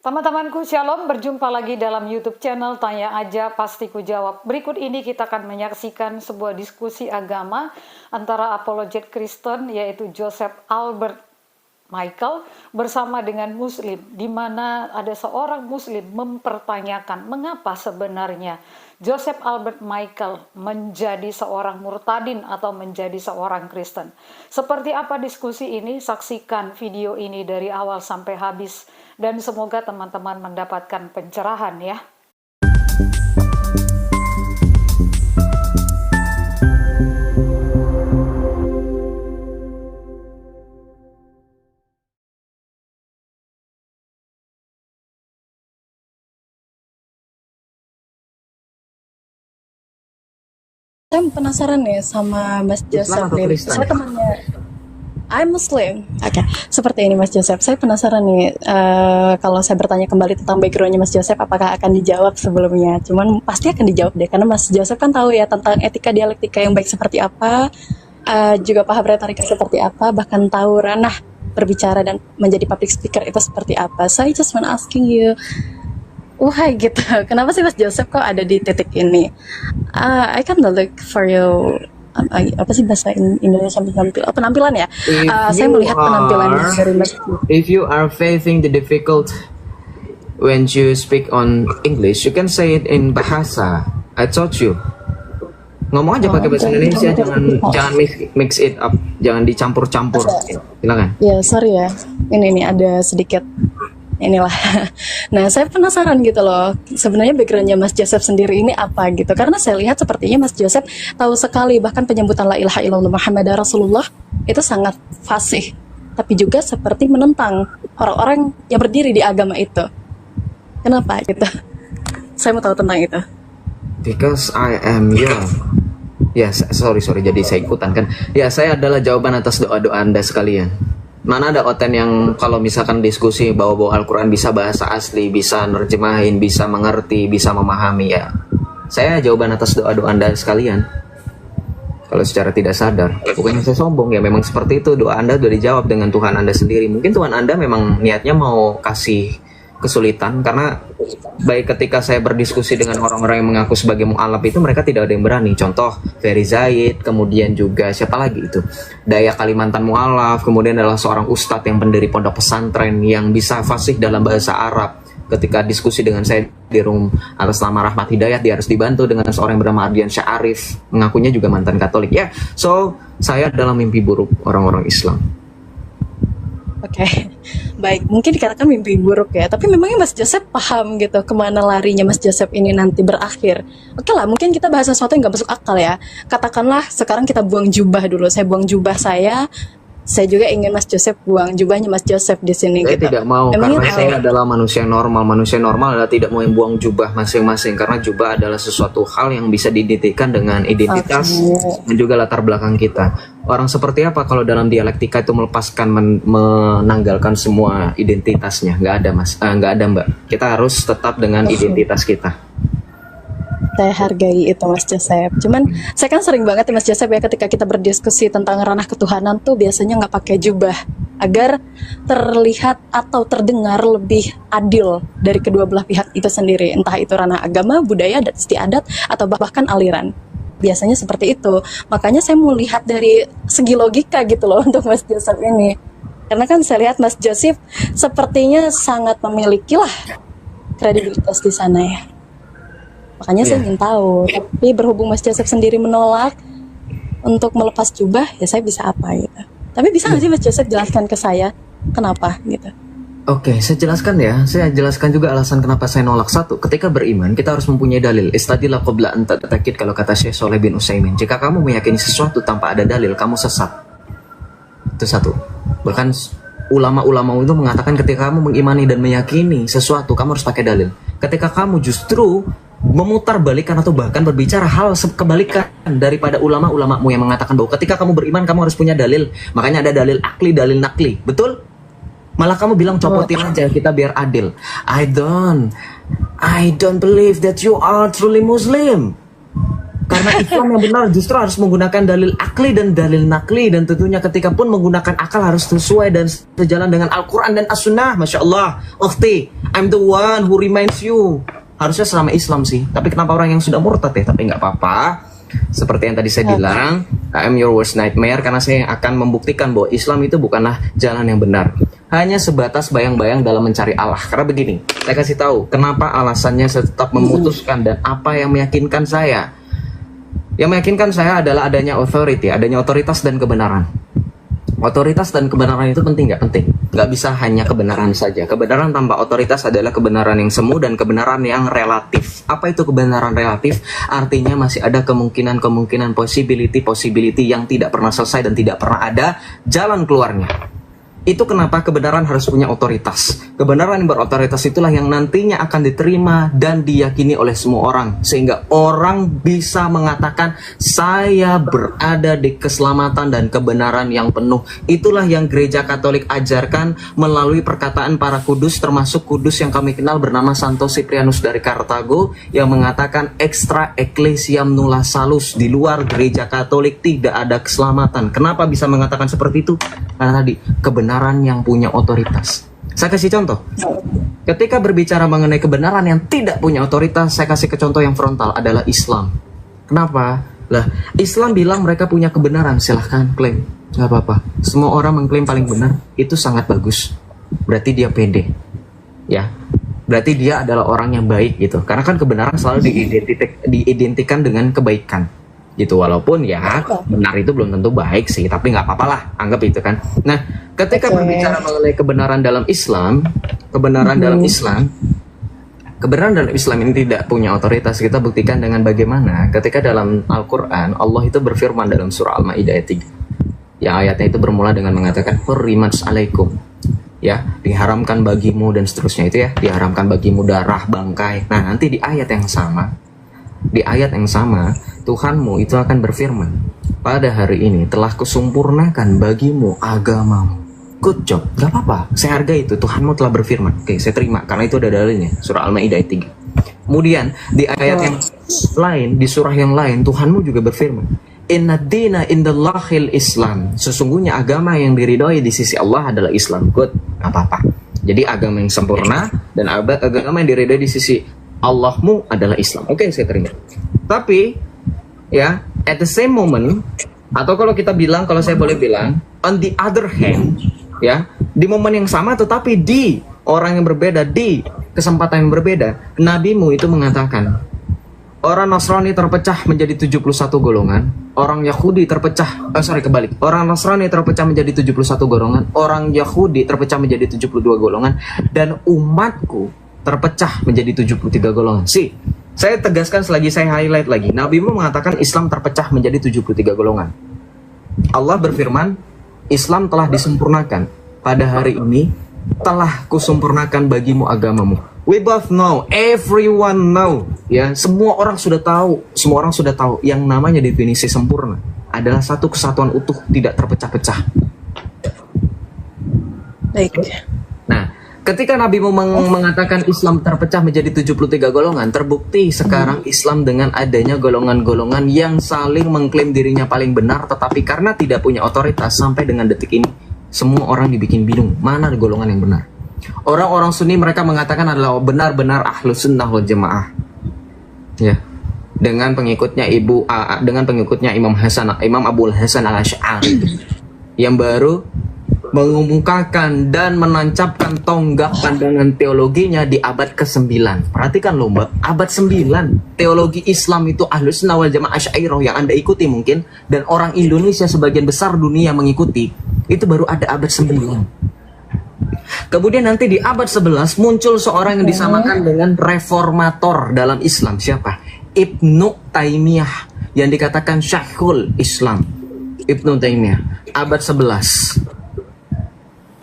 Teman-temanku, Shalom, berjumpa lagi dalam YouTube channel Tanya Aja Pasti Ku Jawab. Berikut ini kita akan menyaksikan sebuah diskusi agama antara apologet Kristen yaitu Joseph Albert Michael bersama dengan Muslim, di mana ada seorang Muslim mempertanyakan mengapa sebenarnya Joseph Albert Michael menjadi seorang murtadin atau menjadi seorang Kristen. Seperti apa diskusi ini? Saksikan video ini dari awal sampai habis. Dan semoga teman-teman mendapatkan pencerahan ya. Saya penasaran nih sama Mas Joseph nih. Saya temannya. I'm Muslim. Oke. Seperti ini Mas Joseph. Saya penasaran nih kalau saya bertanya kembali tentang backgroundnya Mas Joseph, apakah akan dijawab sebelumnya? Cuman pasti akan dijawab deh, karena Mas Joseph kan tahu ya tentang etika dialektika yang baik seperti apa, juga paham retorika seperti apa, bahkan tahu ranah berbicara dan menjadi public speaker itu seperti apa. So I just want asking you, why gitu? Kenapa sih Mas Joseph kok ada di titik ini? I can look for you. Apa sih bahasa Indonesia penampilan ya? Saya melihat penampilan dari Mas. If you are facing the difficult when you speak on English, you can say it in bahasa. I taught you. Ngomong aja pakai bahasa Indonesia, jangan mix it up, jangan dicampur-campur. Silakan. Ya, sorry ya. Ini ada sedikit inilah. Nah, saya penasaran gitu loh. Sebenarnya backgroundnya Mas Joseph sendiri ini apa gitu? Karena saya lihat sepertinya Mas Joseph tahu sekali, bahkan penyebutan la ilaha illallah Muhammadar Rasulullah itu sangat fasih, tapi juga seperti menentang orang-orang yang berdiri di agama itu. Kenapa gitu? Saya mau tahu tentang itu. Because I am young. Ya, sorry, jadi saya ikutan kan. Ya, saya adalah jawaban atas doa-doa Anda sekalian. Mana ada Oten yang kalau misalkan diskusi bawa-bawa Al-Quran bisa bahasa asli, bisa nerjemahin, bisa mengerti, bisa memahami ya. Saya jawaban atas doa-doa Anda sekalian. Kalau secara tidak sadar, bukannya saya sombong ya, memang seperti itu. Doa Anda sudah dijawab dengan Tuhan Anda sendiri. Mungkin Tuhan Anda memang niatnya mau kasih kesulitan, karena baik ketika saya berdiskusi dengan orang-orang yang mengaku sebagai mu'alaf itu, mereka tidak ada yang berani. Contoh Ferry Zaid, kemudian juga siapa lagi itu, Daya Kalimantan mu'alaf, kemudian adalah seorang ustadz yang pendiri pondok pesantren yang bisa fasih dalam bahasa Arab. Ketika diskusi dengan saya di room atas nama Rahmat Hidayat, dia harus dibantu dengan seorang yang bernama Ardian Syarif, mengakunya juga mantan Katolik ya. So saya dalam mimpi buruk orang-orang Islam. Oke, baik. Mungkin dikatakan mimpi buruk ya, tapi memangnya Mas Joseph paham gitu kemana larinya Mas Joseph ini nanti berakhir? Oke lah, mungkin kita bahas sesuatu yang gak masuk akal ya. Katakanlah sekarang kita buang jubah dulu. Saya buang jubah saya juga ingin Mas Joseph buang jubahnya Mas Joseph di sini. Saya gitu. tidak mau, karena saya adalah manusia normal. Manusia normal adalah tidak mau buang jubah masing-masing, karena jubah adalah sesuatu hal yang bisa diidentikan dengan identitas dan juga latar belakang kita. Orang seperti apa kalau dalam dialektika itu melepaskan, menanggalkan semua identitasnya? Nggak ada mas, nggak ada mbak. Kita harus tetap dengan identitas kita. Saya hargai itu Mas Joseph. Cuman saya kan sering banget ya Mas Joseph ya, ketika kita berdiskusi tentang ranah ketuhanan tuh biasanya nggak pakai jubah agar terlihat atau terdengar lebih adil dari kedua belah pihak itu sendiri, entah itu ranah agama, budaya, adat istiadat, atau bahkan aliran. Biasanya seperti itu. Makanya saya mau lihat dari segi logika gitu loh untuk Mas Joseph ini. Karena kan saya lihat Mas Joseph sepertinya sangat memiliki lah kredibilitas di sana ya. Makanya saya ingin tahu, tapi berhubung Mas Joseph sendiri menolak untuk melepas jubah, ya saya bisa apa gitu. Tapi bisa nggak sih Mas Joseph jelaskan ke saya kenapa gitu? Oke, saya jelaskan ya. Saya jelaskan juga alasan kenapa saya nolak. Satu, ketika beriman kita harus mempunyai dalil. Istadillah qabla an tatakid, kalau kata Syekh Shalih bin Utsaimin. Jika kamu meyakini sesuatu tanpa ada dalil, kamu sesat. Itu satu. Bahkan ulama-ulama itu mengatakan ketika kamu mengimani dan meyakini sesuatu, kamu harus pakai dalil. Ketika kamu justru memutar balikan atau bahkan berbicara hal kebalikan daripada ulama-ulamamu yang mengatakan bahwa ketika kamu beriman kamu harus punya dalil, makanya ada dalil akli, dalil nakli, betul? Malah kamu bilang copotin aja kita biar adil. I don't believe that you are truly Muslim. Karena Karena Islam yang benar justru harus menggunakan dalil akli dan dalil nakli, dan tentunya ketika pun menggunakan akal harus sesuai dan sejalan dengan Al-Quran dan As-Sunnah. Masya Allah, ukhti, I'm the one who reminds you. Harusnya selama Islam sih, tapi kenapa orang yang sudah murtad ya? Tapi nggak apa-apa. Seperti yang tadi saya bilang, I am your worst nightmare, karena saya akan membuktikan bahwa Islam itu bukanlah jalan yang benar. Hanya sebatas bayang-bayang dalam mencari Allah. Karena begini, saya kasih tahu kenapa alasannya saya tetap memutuskan dan apa yang meyakinkan saya. Yang meyakinkan saya adalah adanya authority, adanya otoritas dan kebenaran. Otoritas dan kebenaran itu penting nggak? Penting. Nggak bisa hanya kebenaran saja. Kebenaran tanpa otoritas adalah kebenaran yang semu dan kebenaran yang relatif. Apa itu kebenaran relatif? Artinya masih ada kemungkinan-kemungkinan, possibility yang tidak pernah selesai dan tidak pernah ada jalan keluarnya. Itu kenapa kebenaran harus punya otoritas. Kebenaran yang berotoritas itulah yang nantinya akan diterima dan diyakini oleh semua orang. Sehingga orang bisa mengatakan, saya berada di keselamatan dan kebenaran yang penuh. Itulah yang gereja Katolik ajarkan melalui perkataan para kudus, termasuk kudus yang kami kenal bernama Santo Cyprianus dari Kartago, yang mengatakan extra ecclesiam nulla salus. Di luar gereja Katolik tidak ada keselamatan. Kenapa bisa mengatakan seperti itu? Karena tadi, kebenaran yang punya otoritas. Saya kasih contoh. Ketika berbicara mengenai kebenaran yang tidak punya otoritas, saya kasih ke contoh yang frontal adalah Islam. Kenapa? Lah, Islam bilang mereka punya kebenaran, silahkan klaim. Nggak apa-apa. Semua orang mengklaim paling benar, itu sangat bagus. Berarti dia pede. Ya. Berarti dia adalah orang yang baik gitu. Karena kan kebenaran selalu diidentikan dengan kebaikan. Gitu, walaupun ya benar itu belum tentu baik sih, tapi nggak apa-apa lah, anggap itu kan. Nah, ketika berbicara mengenai kebenaran dalam Islam, kebenaran dalam Islam ini tidak punya otoritas. Kita buktikan dengan bagaimana ketika dalam Al-Quran Allah itu berfirman dalam surah Al-Maidah ayat 3, yang ayatnya itu bermula dengan mengatakan hurrimat alaikum, ya, diharamkan bagimu dan seterusnya itu ya, diharamkan bagimu darah, bangkai. Nah, nanti di ayat yang sama, Tuhanmu itu akan berfirman, pada hari ini telah kusempurnakan bagimu agamamu. Good job, gak apa-apa, saya hargai itu, Tuhanmu telah berfirman. Oke, saya terima, karena itu ada dalilnya, surah Al-Maidah ayat 3. Kemudian di ayat yang lain, di surah yang lain, Tuhanmu juga berfirman, Inna dina indallahil Islam. Sesungguhnya agama yang diridhoi di sisi Allah adalah Islam. Good, gak apa-apa. Jadi agama yang sempurna dan agama yang diridhoi di sisi Allahmu adalah Islam. Oke, saya terima. Tapi ya, at the same moment, atau kalau kita bilang, kalau saya boleh bilang, on the other hand, ya, di momen yang sama tetapi di orang yang berbeda, di kesempatan yang berbeda, nabimu itu mengatakan, orang Nasrani terpecah menjadi 71 golongan, orang Yahudi terpecah, orang Nasrani terpecah menjadi 71 golongan, orang Yahudi terpecah menjadi 72 golongan, dan umatku terpecah menjadi 73 golongan. Saya tegaskan selagi saya highlight lagi, nabimu mengatakan Islam terpecah menjadi 73 golongan. Allah berfirman, Islam telah disempurnakan. Pada hari ini telah kusempurnakan bagimu agamamu. We both know, everyone know, ya, semua orang sudah tahu yang namanya definisi sempurna adalah satu kesatuan utuh, tidak terpecah-pecah. Baik. Nah, ketika nabimu mengatakan Islam terpecah menjadi 73 golongan, terbukti sekarang Islam dengan adanya golongan-golongan yang saling mengklaim dirinya paling benar, tetapi karena tidak punya otoritas sampai dengan detik ini, semua orang dibikin bingung, mana golongan yang benar. Orang-orang Sunni mereka mengatakan adalah benar-benar Ahlus Sunnah wal Jamaah. Ya. Dengan pengikutnya Imam Abul Hasan Al-Asy'ari yang baru mengumumkakan dan menancapkan tonggak pandangan teologinya di abad ke-9. Perhatikan loh Mbak, abad 9 teologi Islam itu Ahlus Sunnah wal Jamaah Asy'ariyah yang Anda ikuti mungkin, dan orang Indonesia sebagian besar dunia mengikuti, itu baru ada abad 9. Kemudian nanti di abad 11 muncul seorang yang disamakan dengan reformator dalam Islam. Siapa? Ibnu Taimiyah, yang dikatakan Syekhul Islam. Ibnu Taimiyah, abad 11.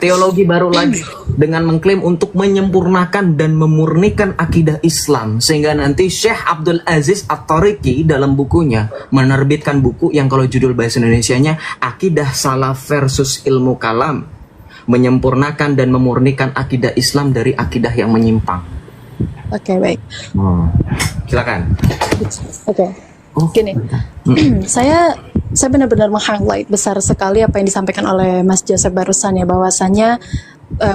Teologi baru lagi dengan mengklaim untuk menyempurnakan dan memurnikan akidah Islam, sehingga nanti Syekh Abdul Aziz At-Tariqi dalam bukunya menerbitkan buku yang kalau judul bahasa Indonesianya Akidah Salaf versus Ilmu Kalam, menyempurnakan dan memurnikan akidah Islam dari akidah yang menyimpang. Oke, baik. Silakan. Oke. Oh, Gini, saya benar-benar meng-highlight besar sekali apa yang disampaikan oleh Mas Joseph barusan ya, bahwasannya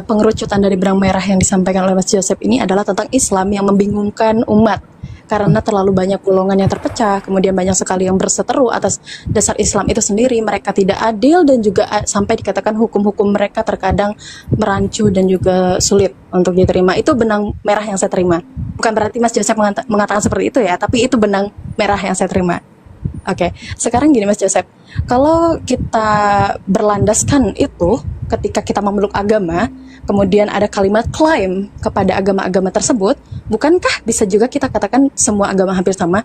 pengerucutan dari benang merah yang disampaikan oleh Mas Joseph ini adalah tentang Islam yang membingungkan umat karena terlalu banyak golongan yang terpecah, kemudian banyak sekali yang berseteru atas dasar Islam itu sendiri. Mereka tidak adil dan juga sampai dikatakan hukum-hukum mereka terkadang merancu dan juga sulit untuk diterima. Itu benang merah yang saya terima. Bukan berarti Mas Joseph mengatakan seperti itu ya, tapi itu benang merah yang saya terima. Oke, sekarang gini Mas Joseph, kalau kita berlandaskan itu ketika kita memeluk agama, kemudian ada kalimat klaim kepada agama-agama tersebut, bukankah bisa juga kita katakan semua agama hampir sama?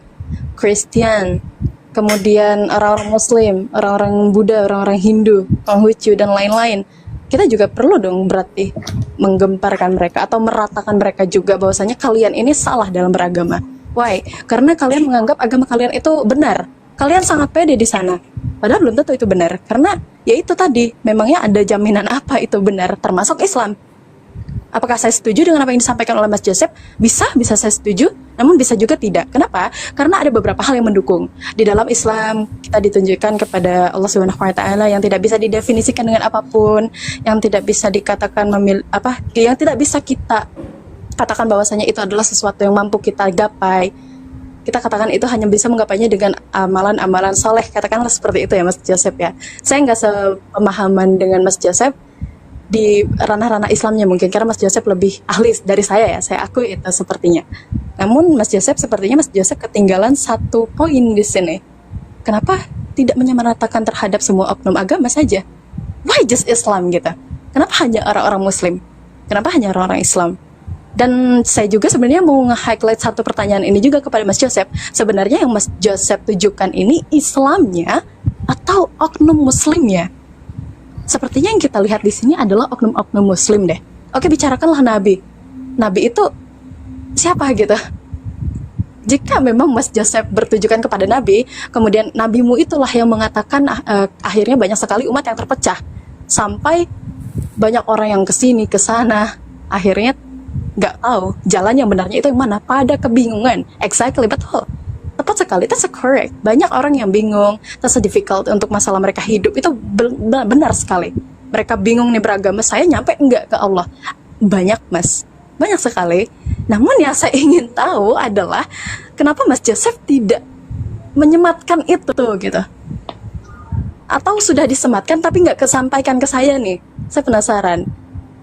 Kristen, kemudian orang-orang Muslim, orang-orang Buddha, orang-orang Hindu, Konghucu, dan lain-lain. Kita juga perlu dong berarti menggemparkan mereka atau meratakan mereka juga bahwasanya kalian ini salah dalam beragama. Why? Karena kalian menganggap agama kalian itu benar. Kalian sangat pede di sana. Padahal belum tentu itu benar. Karena ya itu tadi, memangnya ada jaminan apa itu benar, termasuk Islam. Apakah saya setuju dengan apa yang disampaikan oleh Mas Joseph? Bisa saya setuju, namun bisa juga tidak. Kenapa? Karena ada beberapa hal yang mendukung. Di dalam Islam, kita ditunjukkan kepada Allah Subhanahu wa taala yang tidak bisa didefinisikan dengan apapun, yang tidak bisa dikatakan yang tidak bisa kita katakan bahwasanya itu adalah sesuatu yang mampu kita gapai. Kita katakan itu hanya bisa menggapainya dengan amalan-amalan soleh, katakanlah seperti itu ya Mas Joseph ya. Saya nggak sepemahaman dengan Mas Joseph di ranah-ranah Islamnya mungkin, karena Mas Joseph lebih ahli dari saya ya, saya akui itu sepertinya. Namun Mas Joseph ketinggalan satu poin di sini. Kenapa tidak menyamaratakan terhadap semua oknum agama saja? Why just Islam gitu? Kenapa hanya orang-orang Muslim? Kenapa hanya orang-orang Islam? Dan saya juga sebenarnya mau nge-highlight satu pertanyaan ini juga kepada Mas Joseph. Sebenarnya yang Mas Joseph tujukan ini Islamnya atau oknum Muslimnya? Sepertinya yang kita lihat di sini adalah oknum-oknum Muslim deh. Oke, bicarakanlah Nabi. Nabi itu siapa gitu? Jika memang Mas Joseph bertujukan kepada Nabi, kemudian Nabimu itulah yang mengatakan akhirnya banyak sekali umat yang terpecah. Sampai banyak orang yang kesini, kesana, akhirnya nggak tahu jalan yang benarnya itu yang mana, pada kebingungan. Exactly, betul, tepat sekali, that's correct. Banyak orang yang bingung, that's difficult untuk masalah mereka hidup, itu benar sekali. Mereka bingung nih beragama, saya nyampe enggak ke Allah? Banyak Mas, banyak sekali. Namun yang saya ingin tahu adalah kenapa Mas Joseph tidak menyematkan itu gitu, atau sudah disematkan tapi nggak kesampaikan ke saya nih. Saya penasaran,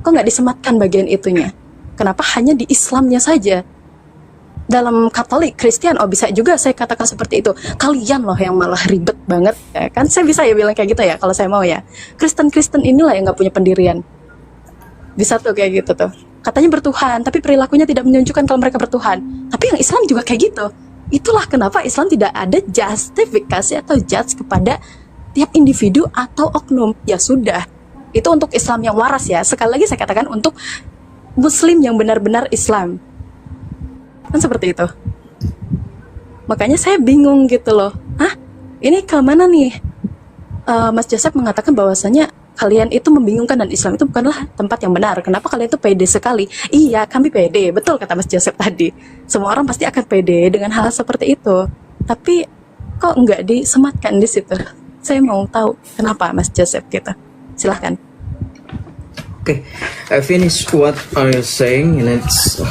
kok nggak disematkan bagian itunya? Kenapa hanya di Islamnya saja? Dalam Katolik, Kristen, bisa juga saya katakan seperti itu. Kalian loh yang malah ribet banget, ya kan? Saya bisa ya bilang kayak gitu ya, kalau saya mau ya. Kristen inilah yang nggak punya pendirian. Bisa tuh kayak gitu tuh. Katanya bertuhan, tapi perilakunya tidak menunjukkan kalau mereka bertuhan. Tapi yang Islam juga kayak gitu. Itulah kenapa Islam tidak ada justifikasi atau judge kepada tiap individu atau oknum. Ya sudah, itu untuk Islam yang waras ya. Sekali lagi saya katakan untuk Muslim yang benar-benar Islam. Kan seperti itu. Makanya saya bingung gitu loh. Ini ke mana nih? Mas Joseph mengatakan bahwasanya kalian itu membingungkan dan Islam itu bukanlah tempat yang benar. Kenapa kalian itu pede sekali? Iya, kami pede. Betul kata Mas Joseph tadi. Semua orang pasti akan pede dengan hal seperti itu. Tapi kok nggak disematkan di situ? Saya mau tahu kenapa Mas Joseph gitu. Silahkan. Okay, I finished what are you saying, and it's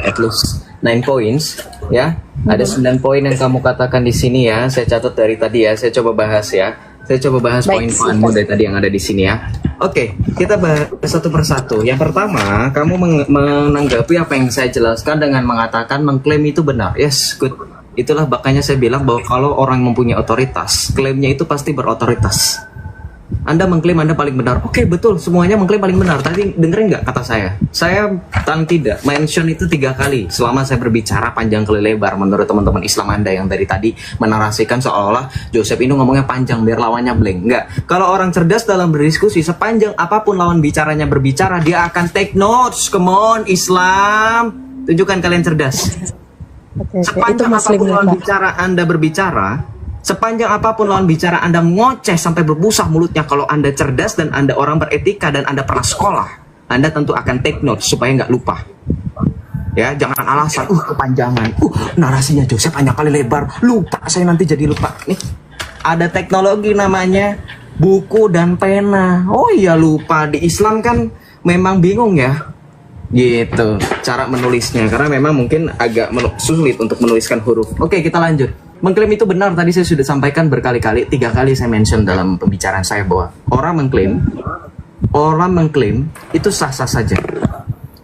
at least 9 points, ya. Ada 9 poin yang kamu katakan di sini ya. Saya catat dari tadi ya. Saya coba bahas ya. Saya coba bahas poin-poinmu dari tadi yang ada di sini ya. Oke, kita bahas satu persatu. Yang pertama, kamu menanggapi apa yang saya jelaskan dengan mengatakan mengklaim itu benar. Yes, good. Itulah makanya saya bilang bahwa kalau orang mempunyai otoritas, klaimnya itu pasti berotoritas. Anda mengklaim Anda paling benar. Oke, betul, semuanya mengklaim paling benar. Tadi dengerin nggak kata saya? Saya tidak mention itu 3 kali selama saya berbicara panjang kali lebar menurut teman-teman Islam Anda yang dari tadi menarasikan seolah-olah Joseph ini ngomongnya panjang biar lawannya blank. Nggak. Kalau orang cerdas dalam berdiskusi, sepanjang apapun lawan bicaranya berbicara, dia akan take notes. Come on, Islam. Tunjukkan kalian cerdas. Sepanjang apapun lawan bicara Anda berbicara, sepanjang apapun lawan bicara Anda ngoceh sampai berbusa mulutnya, kalau Anda cerdas dan Anda orang beretika dan Anda pernah sekolah, Anda tentu akan take note supaya nggak lupa. Ya, jangan alasan, kepanjangan, narasinya Joseph hanya kali lebar, lupa, saya nanti jadi lupa. Nih, ada teknologi namanya buku dan pena. Oh iya, lupa. Di Islam kan memang bingung ya, gitu, cara menulisnya. Karena memang mungkin agak sulit untuk menuliskan huruf. Oke, kita lanjut. Mengklaim itu benar, tadi saya sudah sampaikan berkali-kali, 3 kali saya mention dalam pembicaraan saya bahwa orang mengklaim itu sah-sah saja.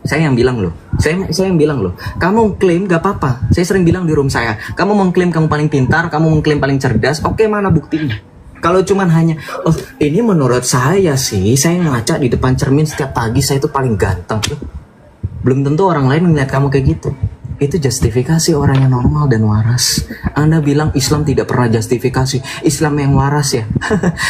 Saya yang bilang loh, saya yang bilang loh, kamu klaim gak apa-apa. Saya sering bilang di room saya, kamu mengklaim kamu paling pintar, kamu mengklaim paling cerdas, oke, mana buktinya? Kalau cuman hanya, oh ini menurut saya sih, saya ngaca di depan cermin setiap pagi, saya itu paling ganteng. Belum tentu orang lain melihat kamu kayak gitu. Itu justifikasi orang yang normal dan waras. Anda bilang Islam tidak pernah justifikasi, Islam yang waras ya.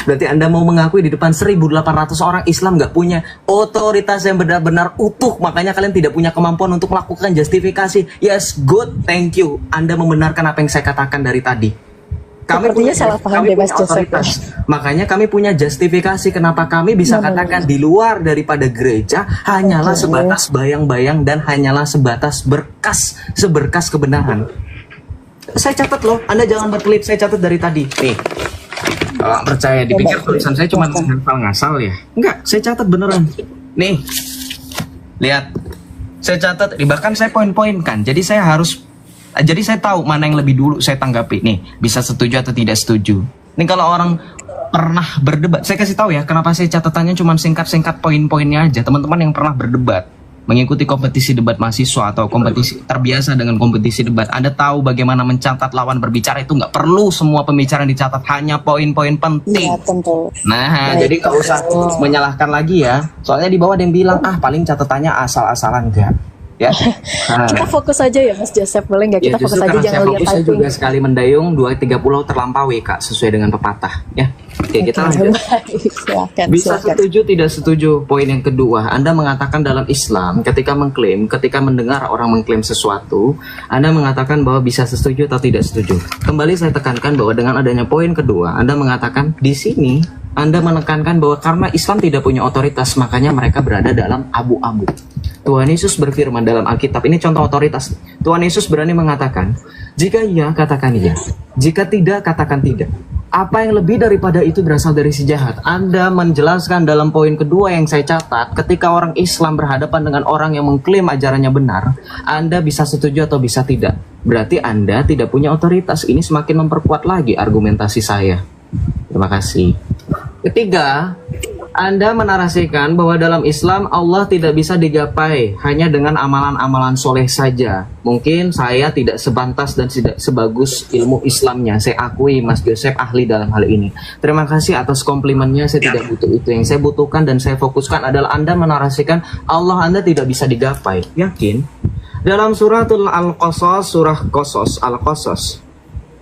Berarti Anda mau mengakui di depan 1.800 orang Islam nggak punya otoritas yang benar-benar utuh, makanya kalian tidak punya kemampuan untuk melakukan justifikasi. Yes, good, thank you. Anda membenarkan apa yang saya katakan dari tadi. Sepertinya salah paham deh Mas Joseph. Makanya kami punya justifikasi kenapa kami bisa katakan di luar daripada gereja hanyalah sebatas bayang-bayang dan hanyalah sebatas seberkas kebenaran. Saya catat loh, Anda jangan berkelit, saya catat dari tadi. Nih, kalau percaya dipikir tulisan saya cuma ngasal ya? Enggak, saya catat beneran. Nih, lihat, saya catat, bahkan saya poin-poin kan. Jadi saya tahu mana yang lebih dulu saya tanggapi. Nih, bisa setuju atau tidak setuju. Nih kalau orang pernah berdebat, saya kasih tahu ya kenapa saya catatannya cuma singkat-singkat poin-poinnya aja. Teman-teman yang pernah berdebat, mengikuti kompetisi debat mahasiswa atau kompetisi terbiasa dengan kompetisi debat, Anda tahu bagaimana mencatat lawan berbicara itu nggak perlu semua pembicaraan dicatat, hanya poin-poin penting. Ya, tentu. Nah, jadi nggak usah menyalahkan lagi ya. Soalnya di bawah ada yang bilang, paling catatannya asal-asalan enggak. Ya. Kita fokus aja ya Mas Joseph, boleh nggak kita fokus aja, jangan lihat saya typing. juga sekali mendayung 2-3 pulau terlampaui Kak, sesuai dengan pepatah ya. Oke, kita lanjut. Bisa setuju tidak setuju. Poin yang kedua, Anda mengatakan dalam Islam ketika mendengar orang mengklaim sesuatu, Anda mengatakan bahwa bisa setuju atau tidak setuju. Kembali saya tekankan bahwa dengan adanya poin kedua, Anda mengatakan di sini Anda menekankan bahwa karena Islam tidak punya otoritas, makanya mereka berada dalam abu-abu. Tuhan Yesus berfirman dalam Alkitab, ini contoh otoritas. Tuhan Yesus berani mengatakan, jika iya, katakan iya. Jika tidak, katakan tidak. Apa yang lebih daripada itu berasal dari si jahat. Anda menjelaskan dalam poin kedua yang saya catat, ketika orang Islam berhadapan dengan orang yang mengklaim ajarannya benar, Anda bisa setuju atau bisa tidak. Berarti Anda tidak punya otoritas. Ini semakin memperkuat lagi argumentasi saya. Terima kasih. Ketiga, Anda menarasikan bahwa dalam Islam Allah tidak bisa digapai hanya dengan amalan-amalan soleh saja. Mungkin saya tidak sebantas dan tidak sebagus ilmu Islamnya. Saya akui Mas Joseph ahli dalam hal ini. Terima kasih atas komplimennya, saya tidak butuh itu. Yang saya butuhkan dan saya fokuskan adalah Anda menarasikan Allah Anda tidak bisa digapai. Yakin? Dalam suratul Al-Qasas, surah Qasas, Al-Qasas,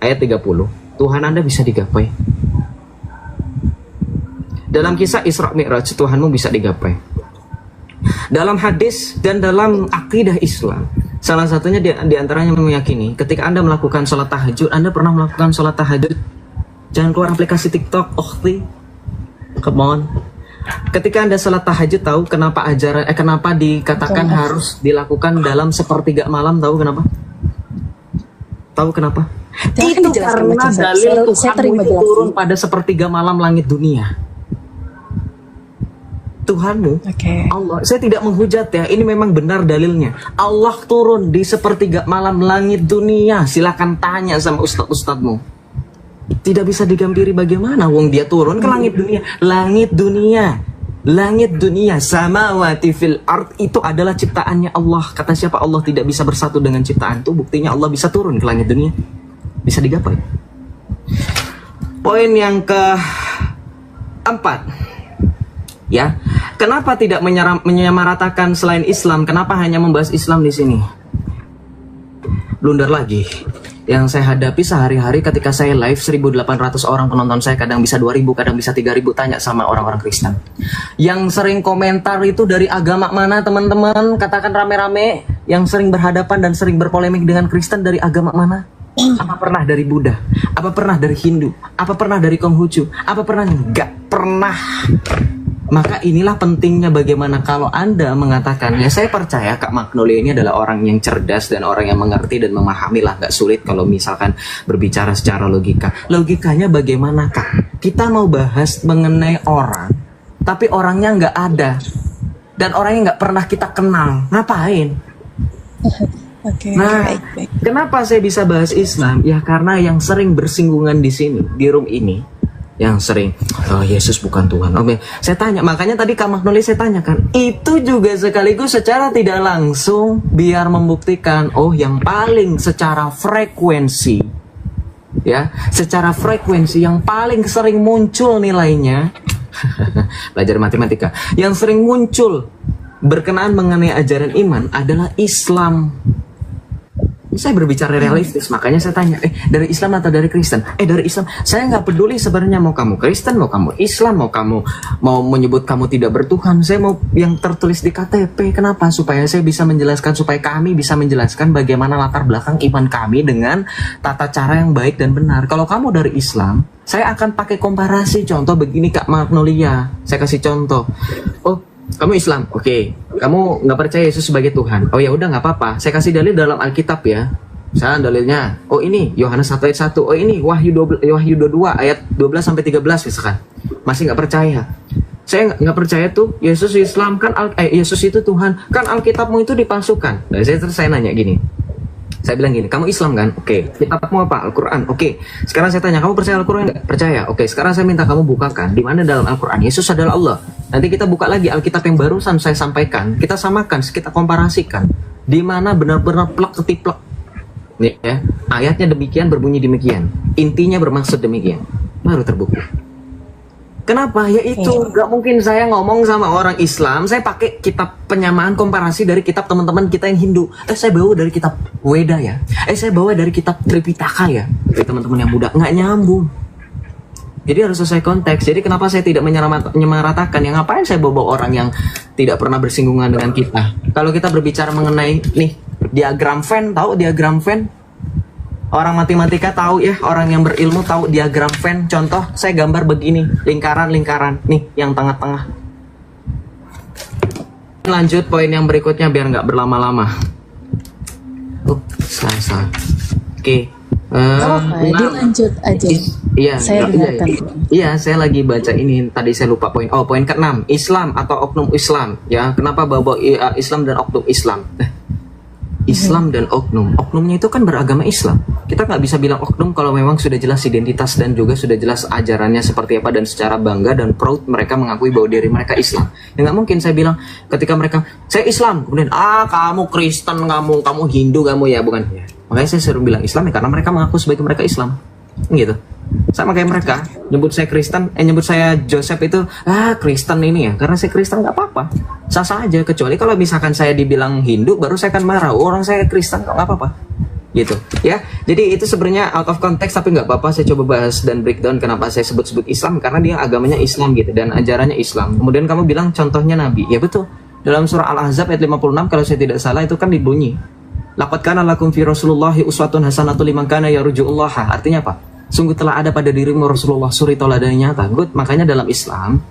ayat 30, Tuhan Anda bisa digapai. Dalam kisah Isra Mi'raj, Tuhanmu bisa digapai. Dalam hadis dan dalam akidah Islam, salah satunya di antaranya meyakini ketika Anda melakukan sholat tahajud, Anda pernah melakukan sholat tahajud, jangan keluar aplikasi TikTok, come on. Ketika Anda sholat tahajud, tahu kenapa kenapa dikatakan harus dilakukan dalam sepertiga malam? Tahu kenapa? Tahu kenapa? Itu karena dalil Tuhanmu itu turun pada sepertiga malam langit dunia. Tuhanmu, Allah, saya tidak menghujat ya, ini memang benar dalilnya. Allah turun di sepertiga malam langit dunia. Silakan tanya sama ustadz-ustadzmu. Tidak bisa digampiri bagaimana wong dia turun ke langit dunia. Langit dunia samawati fil ard, itu adalah ciptaannya Allah. Kata siapa Allah tidak bisa bersatu dengan ciptaan itu? Buktinya Allah bisa turun ke langit dunia. Bisa digapai. Poin yang keempat, ya, kenapa tidak menyamaratakan selain Islam? Kenapa hanya membahas Islam di sini? Blunder lagi. Yang saya hadapi sehari-hari ketika saya live, 1.800 orang penonton saya, kadang bisa 2.000, kadang bisa 3.000, tanya sama orang-orang Kristen. Yang sering komentar itu dari agama mana teman-teman? Katakan rame-rame. Yang sering berhadapan dan sering berpolemik dengan Kristen dari agama mana? Apa pernah dari Buddha? Apa pernah dari Hindu? Apa pernah dari Konghucu? Apa pernah? Nggak pernah. Maka inilah pentingnya bagaimana kalau Anda mengatakan, ya saya percaya Kak Magnolia ini adalah orang yang cerdas dan orang yang mengerti dan memahami lah, nggak sulit kalau misalkan berbicara secara logika. Logikanya bagaimana Kak? Kita mau bahas mengenai orang, tapi orangnya nggak ada. Dan orangnya nggak pernah kita kenal. Ngapain? Oke, Nah, baik. kenapa saya bisa bahas Islam? Ya karena yang sering bersinggungan di sini, di room ini, yang sering, oh Yesus bukan Tuhan. Oke, saya tanya, makanya tadi Kak Magnolia saya tanyakan, itu juga sekaligus secara tidak langsung biar membuktikan, oh yang paling secara frekuensi, ya, secara frekuensi yang paling sering muncul nilainya, belajar matematika, yang sering muncul berkenaan mengenai ajaran iman adalah Islam. Saya berbicara realistis, makanya saya tanya, dari Islam atau dari Kristen? Dari Islam. Saya nggak peduli sebenarnya mau kamu Kristen, mau kamu Islam, mau kamu mau menyebut kamu tidak bertuhan. Saya mau yang tertulis di KTP. Kenapa? Supaya saya bisa menjelaskan, supaya kami bisa menjelaskan bagaimana latar belakang iman kami dengan tata cara yang baik dan benar. Kalau kamu dari Islam, saya akan pakai komparasi. Contoh begini Kak Magnolia, saya kasih contoh. Oh, kamu Islam, oke. Kamu nggak percaya Yesus sebagai Tuhan. Oh ya udah nggak apa-apa. Saya kasih dalil dalam Alkitab ya. Saya dalilnya. Oh ini Yohanes 1 ayat 1. Oh ini Wahyu 22 ayat 12 sampai 13 misalkan. Masih nggak percaya. Saya nggak percaya tuh Yesus Islam kan Yesus itu Tuhan. Kan Alkitabmu itu dipalsukan. Nah, saya nanya gini. Saya bilang gini, kamu Islam kan? Oke. Kitabmu apa? Al-Quran. Oke. Sekarang saya tanya, kamu percaya Al-Quran nggak? Percaya. Oke. Sekarang saya minta kamu bukakan di mana dalam Al-Quran Yesus adalah Allah. Nanti kita buka lagi Alkitab yang barusan saya sampaikan. Kita samakan, kita komparasikan. Di mana benar-benar plek ketiplek. Nih ya. Ayatnya demikian, berbunyi demikian. Intinya bermaksud demikian. Baru terbukti. Kenapa? Ya itu nggak mungkin saya ngomong sama orang Islam, saya pakai kitab penyamaan komparasi dari kitab teman-teman kita yang Hindu. Saya bawa dari kitab Weda ya. Saya bawa dari kitab Tripitaka ya. Dari teman-teman yang muda, nggak nyambung. Jadi harus sesuai konteks. Jadi kenapa saya tidak menyamaratakan? Yang ngapain saya bawa orang yang tidak pernah bersinggungan dengan kita? Kalau kita berbicara mengenai nih diagram Venn, tahu diagram Venn? Orang matematika tahu ya, orang yang berilmu tahu diagram Venn. Contoh, saya gambar begini, lingkaran-lingkaran. Nih, yang tengah-tengah. Lanjut poin yang berikutnya biar nggak berlama-lama. Salah. Oke. Dilanjut aja. Iya, saya dengarkan. Iya, saya lagi baca ini. Tadi saya lupa poin. Oh, poin ke-6. Islam atau oknum Islam. Ya, kenapa bawa Islam dan oknum Islam? Islam dan oknum. Oknumnya itu kan beragama Islam. Kita nggak bisa bilang oknum kalau memang sudah jelas identitas dan juga sudah jelas ajarannya seperti apa dan secara bangga dan proud mereka mengakui bahwa diri mereka Islam. Ya nggak mungkin saya bilang ketika mereka saya Islam kemudian kamu Kristen, kamu Hindu, kamu ya bukan. Ya. Makanya saya sering bilang Islam ya karena mereka mengaku sebagai mereka Islam. Gitu. Sama kayak mereka nyebut saya Kristen, nyebut saya Joseph itu Kristen ini ya karena saya Kristen nggak apa-apa, sah-sah aja. Kecuali kalau misalkan saya dibilang Hindu baru saya akan marah. Orang saya Kristen nggak apa-apa gitu ya. Jadi itu sebenarnya out of context tapi nggak apa-apa. Saya coba bahas dan breakdown kenapa saya sebut-sebut Islam karena dia agamanya Islam gitu dan ajarannya Islam. Kemudian kamu bilang contohnya Nabi, ya betul. Dalam surah Al-Ahzab ayat 56 kalau saya tidak salah itu kan dibunyi laqad kana lakum fi Rasulillahi uswatun hasanatun liman kana yarjullaha. Artinya apa? Sungguh telah ada pada dirimu Rasulullah suri teladan nyata. Good. Makanya dalam Islam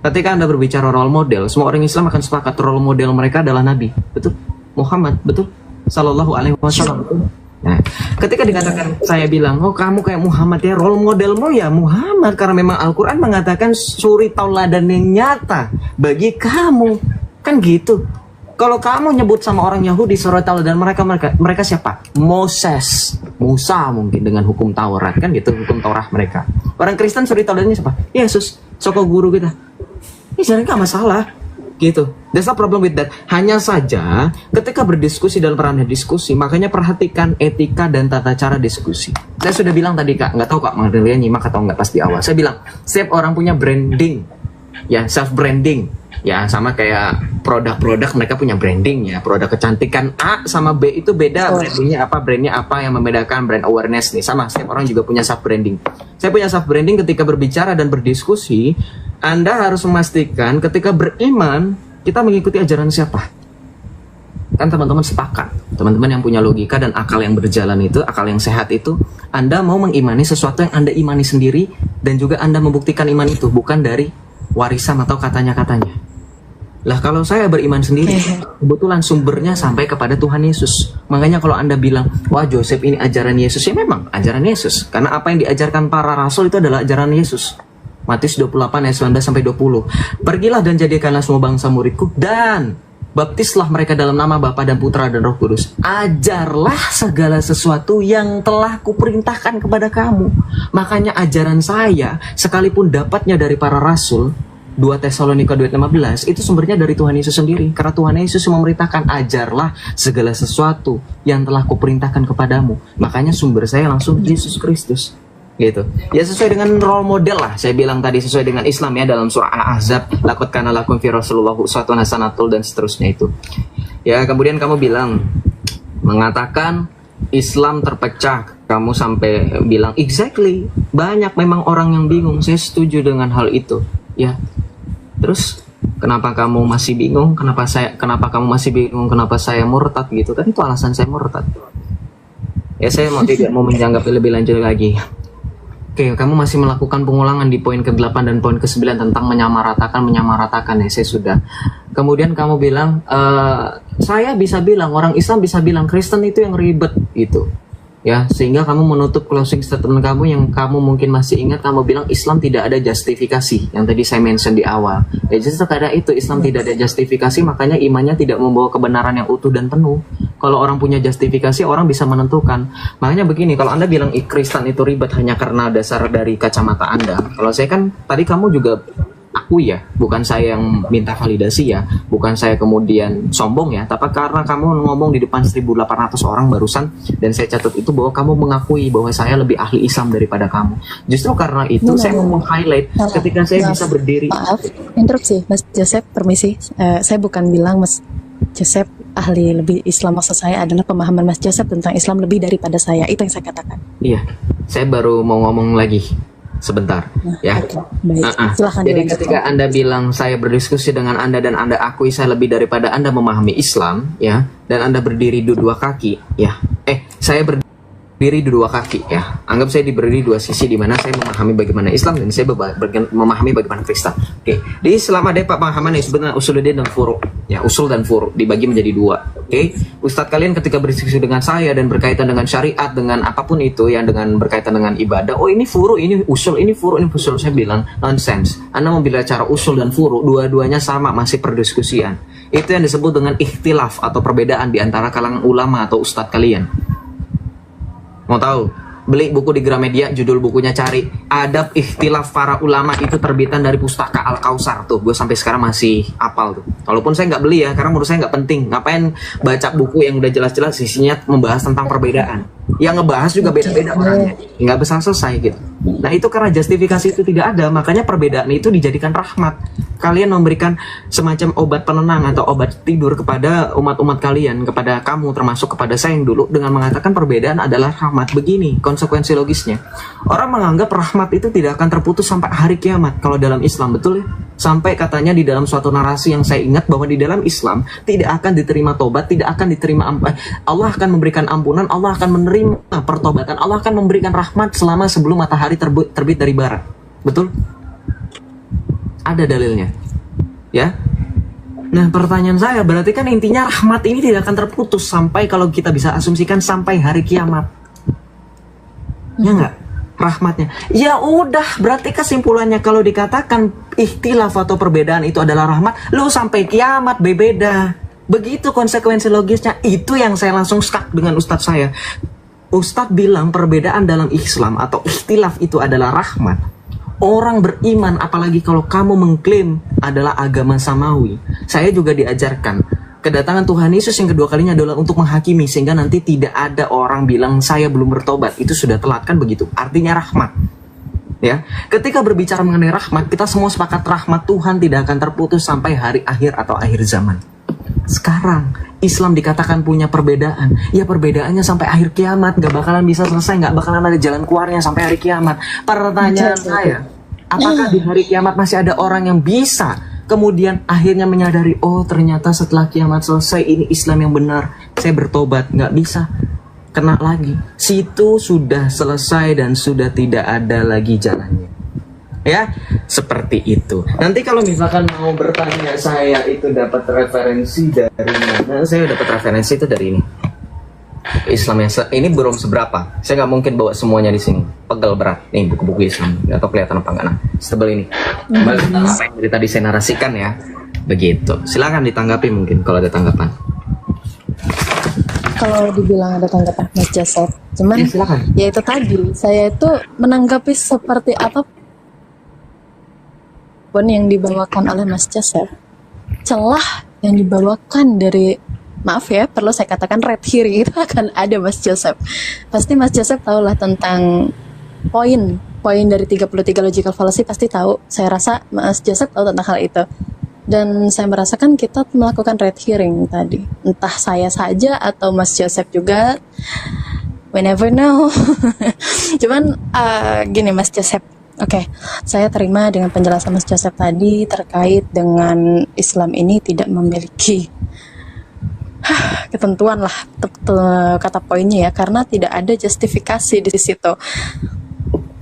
ketika Anda berbicara role model, semua orang Islam akan sepakat role model mereka adalah Nabi. Betul? Muhammad. Betul? Sallallahu alaihi wasallam. Nah, ketika dikatakan saya bilang, oh kamu kayak Muhammad ya, role modelmu ya Muhammad karena memang Al-Quran mengatakan suri tauladan yang nyata bagi kamu. Kan gitu. Kalau kamu nyebut sama orang Yahudi suri tauladan mereka siapa? Moses, Musa mungkin dengan hukum Taurat kan gitu, hukum Taurat mereka. Orang Kristen suri tauladannya siapa? Yesus, soko guru kita. Ini sebenarnya nggak masalah. Gitu. There's no problem with that. Hanya saja ketika berdiskusi dalam ranah diskusi, makanya perhatikan etika dan tata cara diskusi. Saya sudah bilang tadi Kak, nggak tahu Kak Magnolia nyimak atau nggak pas di awal. Saya bilang setiap orang punya branding, ya self branding. Ya sama kayak produk-produk mereka punya branding ya. Produk kecantikan A sama B itu beda. Brandnya apa yang membedakan brand awareness nih. Sama setiap orang juga punya self branding. Saya punya self branding ketika berbicara dan berdiskusi. Anda harus memastikan ketika beriman kita mengikuti ajaran siapa. Kan teman-teman sepakat. Teman-teman yang punya logika dan akal yang berjalan itu, akal yang sehat itu, Anda mau mengimani sesuatu yang Anda imani sendiri dan juga Anda membuktikan iman itu bukan dari warisan atau katanya-katanya. Lah kalau saya beriman sendiri, kebetulan sumbernya sampai kepada Tuhan Yesus. Makanya kalau Anda bilang, wah Joseph ini ajaran Yesus, ya memang ajaran Yesus. Karena apa yang diajarkan para rasul itu adalah ajaran Yesus. Matius 28 ayat 19 sampai 20. Pergilah dan jadikanlah semua bangsa muridku dan baptislah mereka dalam nama Bapa dan Putra dan Roh Kudus. Ajarlah segala sesuatu yang telah kuperintahkan kepada kamu. Makanya ajaran saya, sekalipun dapatnya dari para rasul, 2 Tesalonika 2:15 itu sumbernya dari Tuhan Yesus sendiri. Karena Tuhan Yesus memerintahkan, ajarlah segala sesuatu yang telah kuperintahkan kepadamu. Makanya sumber saya langsung Yesus Kristus. Gitu. Ya sesuai dengan role model lah. Saya bilang tadi sesuai dengan Islam ya, dalam surah Al-Ahzab, laqad kana lakum fi Rasulillah uswatun hasanatul dan seterusnya itu. Ya, kemudian kamu bilang mengatakan Islam terpecah. Kamu sampai bilang exactly. Banyak memang orang yang bingung. Saya setuju dengan hal itu. Ya. Terus kenapa kamu masih bingung? Kenapa kamu masih bingung? Kenapa saya murtad gitu? Kan itu alasan saya murtad. Ya saya tidak mau menjanggapi lebih lanjut lagi. Oke, kamu masih melakukan pengulangan di poin ke-8 dan poin ke-9 tentang menyamaratakan ya, saya sudah. Kemudian kamu bilang, saya bisa bilang, orang Islam bisa bilang Kristen itu yang ribet gitu. Ya, sehingga kamu menutup closing statement kamu yang kamu mungkin masih ingat, kamu bilang Islam tidak ada justifikasi yang tadi saya mention di awal. Ya justru karena itu Islam tidak ada justifikasi, makanya imannya tidak membawa kebenaran yang utuh dan penuh. Kalau orang punya justifikasi, orang bisa menentukan. Makanya begini, kalau Anda bilang Kristen itu ribet hanya karena dasar dari kacamata Anda, kalau saya kan tadi kamu juga aku ya, bukan saya yang minta validasi ya, bukan saya kemudian sombong ya, tapi karena kamu ngomong di depan 1.800 orang barusan, dan saya catat itu bahwa kamu mengakui bahwa saya lebih ahli Islam daripada kamu. Justru karena itu saya mau highlight ketika saya bisa berdiri. Maaf, interupsi, Mas Joseph, permisi. Saya bukan bilang Mas Joseph ahli lebih Islam, maksud saya adalah pemahaman Mas Joseph tentang Islam lebih daripada saya, itu yang saya katakan. Iya, saya baru mau ngomong lagi. Sebentar, ya. Okay, baik. Silahkan. Jadi ketika Anda bilang saya berdiskusi dengan Anda dan Anda akui saya lebih daripada Anda memahami Islam, ya, dan Anda berdiri dua kaki, ya. Saya berdiri dua kaki, ya. Anggap saya diberi dua sisi di mana saya memahami bagaimana Islam dan saya memahami bagaimana Kristen. Oke. Di Islam ada pemahaman yang sebenarnya usuluddin dan furu', ya, usul dan furu' dibagi menjadi dua. Oke. Ustadz kalian ketika berdiskusi dengan saya dan berkaitan dengan syariat, dengan apapun itu yang dengan berkaitan dengan ibadah, oh ini furu', ini usul, ini furu', ini usul, saya bilang nonsense. Anda membela cara usul dan furu', dua-duanya sama, masih perdiskusian. Itu yang disebut dengan ikhtilaf atau perbedaan di antara kalangan ulama atau ustadz kalian. Mau tahu? Beli buku di Gramedia, judul bukunya cari Adab Ikhtilaf Para Ulama, itu terbitan dari Pustaka Al-Kausar tuh. Gue sampai sekarang masih hafal tuh. Walaupun saya nggak beli ya, karena menurut saya nggak penting. Ngapain baca buku yang udah jelas-jelas isinya membahas tentang perbedaan. Yang ngebahas juga beda-beda orangnya, nggak bisa selesai gitu. Nah itu karena justifikasi itu tidak ada, makanya perbedaan itu dijadikan rahmat. Kalian memberikan semacam obat penenang atau obat tidur kepada umat-umat kalian, kepada kamu termasuk kepada saya yang dulu, dengan mengatakan perbedaan adalah rahmat. Begini konsekuensi logisnya. Orang menganggap rahmat itu tidak akan terputus sampai hari kiamat kalau dalam Islam, betul ya? Sampai katanya di dalam suatu narasi yang saya ingat bahwa di dalam Islam tidak akan diterima tobat, tidak akan diterima Allah akan memberikan ampunan, Allah akan menerima pertobatan, Allah akan memberikan rahmat selama sebelum matahari terbit dari barat. Betul? Ada dalilnya. Ya. Nah, pertanyaan saya berarti kan intinya rahmat ini tidak akan terputus sampai, kalau kita bisa asumsikan, sampai hari kiamat. Ya enggak? Rahmatnya. Ya udah, berarti kesimpulannya kalau dikatakan ikhtilaf atau perbedaan itu adalah rahmat, lu sampai kiamat beda. Begitu konsekuensi logisnya. Itu yang saya langsung stuck dengan ustadz saya. Ustadz bilang perbedaan dalam Islam atau ikhtilaf itu adalah rahmat. Orang beriman, apalagi kalau kamu mengklaim adalah agama samawi. Saya juga diajarkan kedatangan Tuhan Yesus yang kedua kalinya adalah untuk menghakimi, sehingga nanti tidak ada orang bilang saya belum bertobat, itu sudah telat, kan begitu. Artinya rahmat. Ya, ketika berbicara mengenai rahmat, kita semua sepakat rahmat Tuhan tidak akan terputus sampai hari akhir atau akhir zaman. Sekarang Islam dikatakan punya perbedaan, ya perbedaannya sampai akhir kiamat, gak bakalan bisa selesai, gak bakalan ada jalan keluarnya sampai hari kiamat. Pertanyaan saya, apakah di hari kiamat masih ada orang yang bisa kemudian akhirnya menyadari, oh ternyata setelah kiamat selesai ini Islam yang benar, saya bertobat? Nggak bisa, kena lagi. Situ sudah selesai dan sudah tidak ada lagi jalannya. Ya, seperti itu. Nanti kalau misalkan mau bertanya saya itu dapat referensi dari mana? Saya dapat referensi itu dari ini. Islam yang ini belum seberapa. Saya nggak mungkin bawa semuanya di sini. Pegel berat. Nih buku-buku Islam. Nggak tahu kelihatan apa enggak. Nah, setebal ini. Kembali ke apa yang tadi saya narasikan ya. Begitu. Silakan ditanggapi mungkin kalau ada tanggapan. Kalau dibilang ada tanggapan Mas Joseph, cuman Ya, silakan. ya itu tadi, saya itu menanggapi seperti apapun yang dibawakan oleh Mas Joseph. Celah yang dibawakan dari, maaf ya, perlu saya katakan red hearing itu akan ada Mas Joseph. Pasti Mas Joseph tahulah tentang poin dari 33 logical fallacy, pasti tahu. Saya rasa Mas Joseph tahu tentang hal itu. Dan saya merasakan kita melakukan red hearing tadi. Entah saya saja atau Mas Joseph juga. We never know. Cuman gini Mas Joseph. Oke, saya terima dengan penjelasan Mas Joseph tadi terkait dengan Islam ini tidak memiliki ketentuan lah kata poinnya ya, karena tidak ada justifikasi di situ.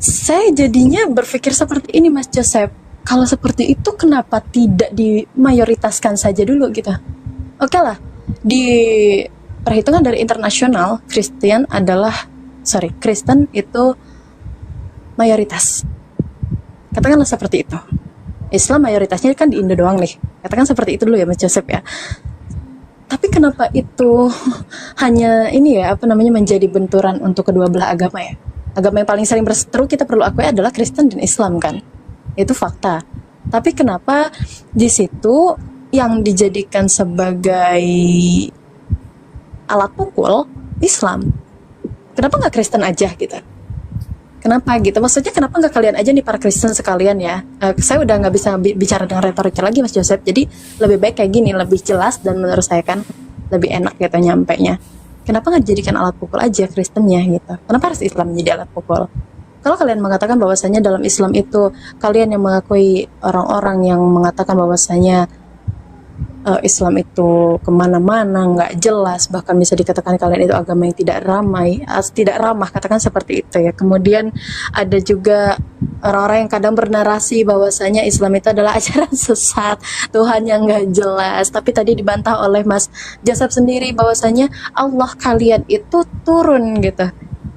Saya jadinya berpikir seperti ini Mas Joseph. Kalau seperti itu kenapa tidak dimayoritaskan saja dulu gitu? Oke lah, di perhitungan dari internasional, Kristen itu mayoritas. Katakanlah seperti itu. Islam mayoritasnya kan di Indo doang nih. Katakan seperti itu dulu ya Mas Joseph ya. Tapi kenapa itu hanya menjadi benturan untuk kedua belah agama ya? Agama yang paling sering berseteru kita perlu akui adalah Kristen dan Islam kan? Itu fakta. Tapi kenapa di situ yang dijadikan sebagai alat pukul Islam? Kenapa nggak Kristen aja gitu? Kenapa gitu? Maksudnya kenapa nggak kalian aja nih para Kristen sekalian ya? Saya udah nggak bisa bicara dengan retorika lagi Mas Joseph. Jadi lebih baik kayak gini, lebih jelas dan menurut saya kan lebih enak gitu nyampainya. Kenapa nggak dijadikan alat pukul aja Kristennya gitu? Kenapa harus Islam menjadi alat pukul? Kalau kalian mengatakan bahwasanya dalam Islam itu kalian yang mengakui orang-orang yang mengatakan bahwasanya Islam itu kemana-mana, nggak jelas, bahkan bisa dikatakan kalian itu agama yang tidak ramah, katakan seperti itu ya. Kemudian ada juga orang-orang yang kadang bernarasi bahwasanya Islam itu adalah ajaran sesat, Tuhan yang nggak jelas. Tapi tadi dibantah oleh Mas Joseph sendiri bahwasanya Allah kalian itu turun gitu.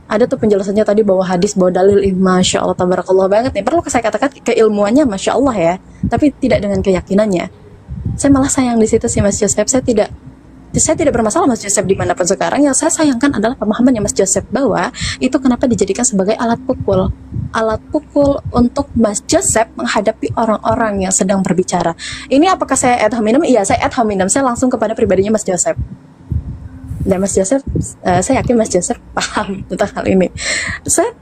Ada tuh penjelasannya tadi bahwa hadis, bahwa dalil, Masya Allah, tabarakallah banget nih. Perlu saya katakan keilmuannya Masya Allah ya, tapi tidak dengan keyakinannya. Saya malah sayang di situ sih Mas Joseph. Saya tidak bermasalah Mas Joseph dimanapun sekarang. Yang saya sayangkan adalah pemahamannya Mas Joseph bahwa itu kenapa dijadikan sebagai alat pukul untuk Mas Joseph menghadapi orang-orang yang sedang berbicara. Ini apakah saya ad hominem? Iya, saya ad hominem. Saya langsung kepada pribadinya Mas Joseph. Dan Mas Joseph, saya yakin Mas Joseph paham tentang hal ini. Saya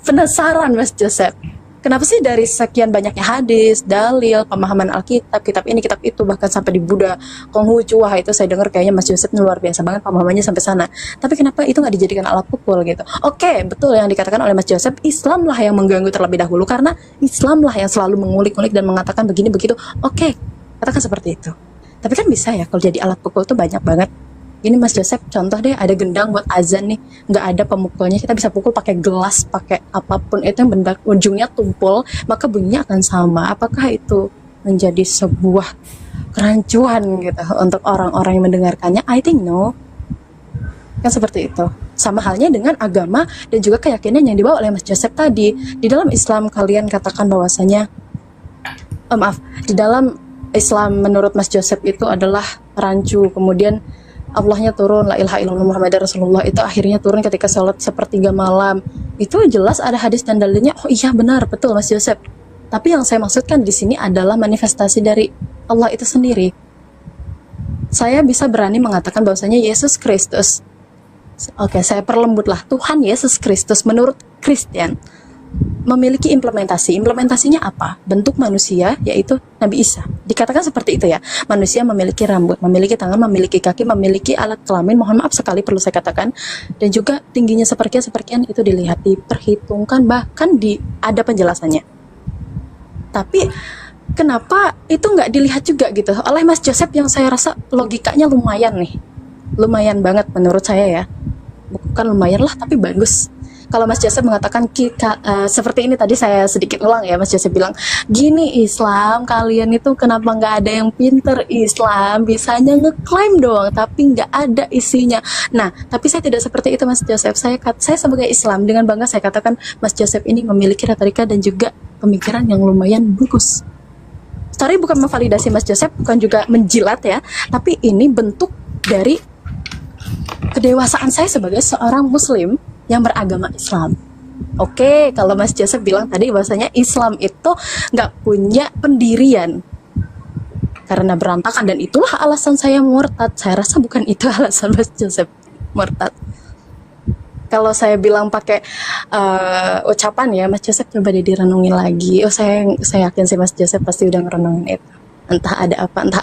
penasaran Mas Joseph, kenapa sih dari sekian banyaknya hadis, dalil, pemahaman Alkitab, kitab ini, kitab itu, bahkan sampai di Buddha, Konghucu, wah itu saya dengar kayaknya Mas Joseph luar biasa banget pemahamannya sampai sana. Tapi kenapa itu nggak dijadikan alat pukul gitu? Oke, betul yang dikatakan oleh Mas Joseph, Islam lah yang mengganggu terlebih dahulu, karena Islam lah yang selalu mengulik-ulik dan mengatakan begini begitu. Oke, katakan seperti itu. Tapi kan bisa ya kalau jadi alat pukul tuh banyak banget. Ini Mas Joseph, contoh deh, ada gendang buat azan nih, nggak ada pemukulnya, kita bisa pukul pakai gelas, pakai apapun itu yang benda ujungnya tumpul, maka bunyinya akan sama. Apakah itu menjadi sebuah kerancuan gitu untuk orang-orang yang mendengarkannya? I think no. Kan seperti itu. Sama halnya dengan agama dan juga keyakinan yang dibawa oleh Mas Joseph tadi. Di dalam Islam kalian katakan bahwasanya, di dalam Islam menurut Mas Joseph itu adalah rancu, kemudian Allahnya turun, la ilaha illallah Muhammadar Rasulullah, itu akhirnya turun ketika sholat sepertiga malam. Itu jelas ada hadis dan dalilnya. Oh iya benar, betul Mas Joseph. Tapi yang saya maksudkan di sini adalah manifestasi dari Allah itu sendiri. Saya bisa berani mengatakan bahwasanya Yesus Kristus, oke, saya perlembutlah, Tuhan Yesus Kristus menurut Kristen memiliki implementasinya apa? Bentuk manusia, yaitu Nabi Isa. Dikatakan seperti itu ya. Manusia memiliki rambut, memiliki tangan, memiliki kaki, memiliki alat kelamin. Mohon maaf sekali perlu saya katakan. Dan juga tingginya seperkian itu dilihat, diperhitungkan, bahkan ada penjelasannya. Tapi kenapa itu nggak dilihat juga gitu oleh Mas Joseph, yang saya rasa logikanya lumayan banget menurut saya ya. Bukan lumayan lah, tapi bagus. kalau Mas Joseph mengatakan seperti ini tadi saya sedikit ulang ya, Mas Joseph bilang gini, Islam kalian itu kenapa nggak ada yang pinter, Islam bisanya ngeklaim doang tapi nggak ada isinya. Nah, tapi saya tidak seperti itu Mas Joseph. Saya sebagai Islam dengan bangga saya katakan Mas Joseph ini memiliki retorika dan juga pemikiran yang lumayan bagus. Sorry, bukan memvalidasi Mas Joseph, bukan juga menjilat ya, tapi ini bentuk dari kedewasaan saya sebagai seorang Muslim yang beragama Islam. Oke, kalau Mas Joseph bilang tadi bahwasanya Islam itu nggak punya pendirian karena berantakan dan itulah alasan saya murtad. Saya rasa bukan itu alasan Mas Joseph murtad. Kalau saya bilang pakai ucapan ya, Mas Joseph coba deh direnungin lagi. Saya yakin sih Mas Joseph pasti udah ngerenungin itu. Entah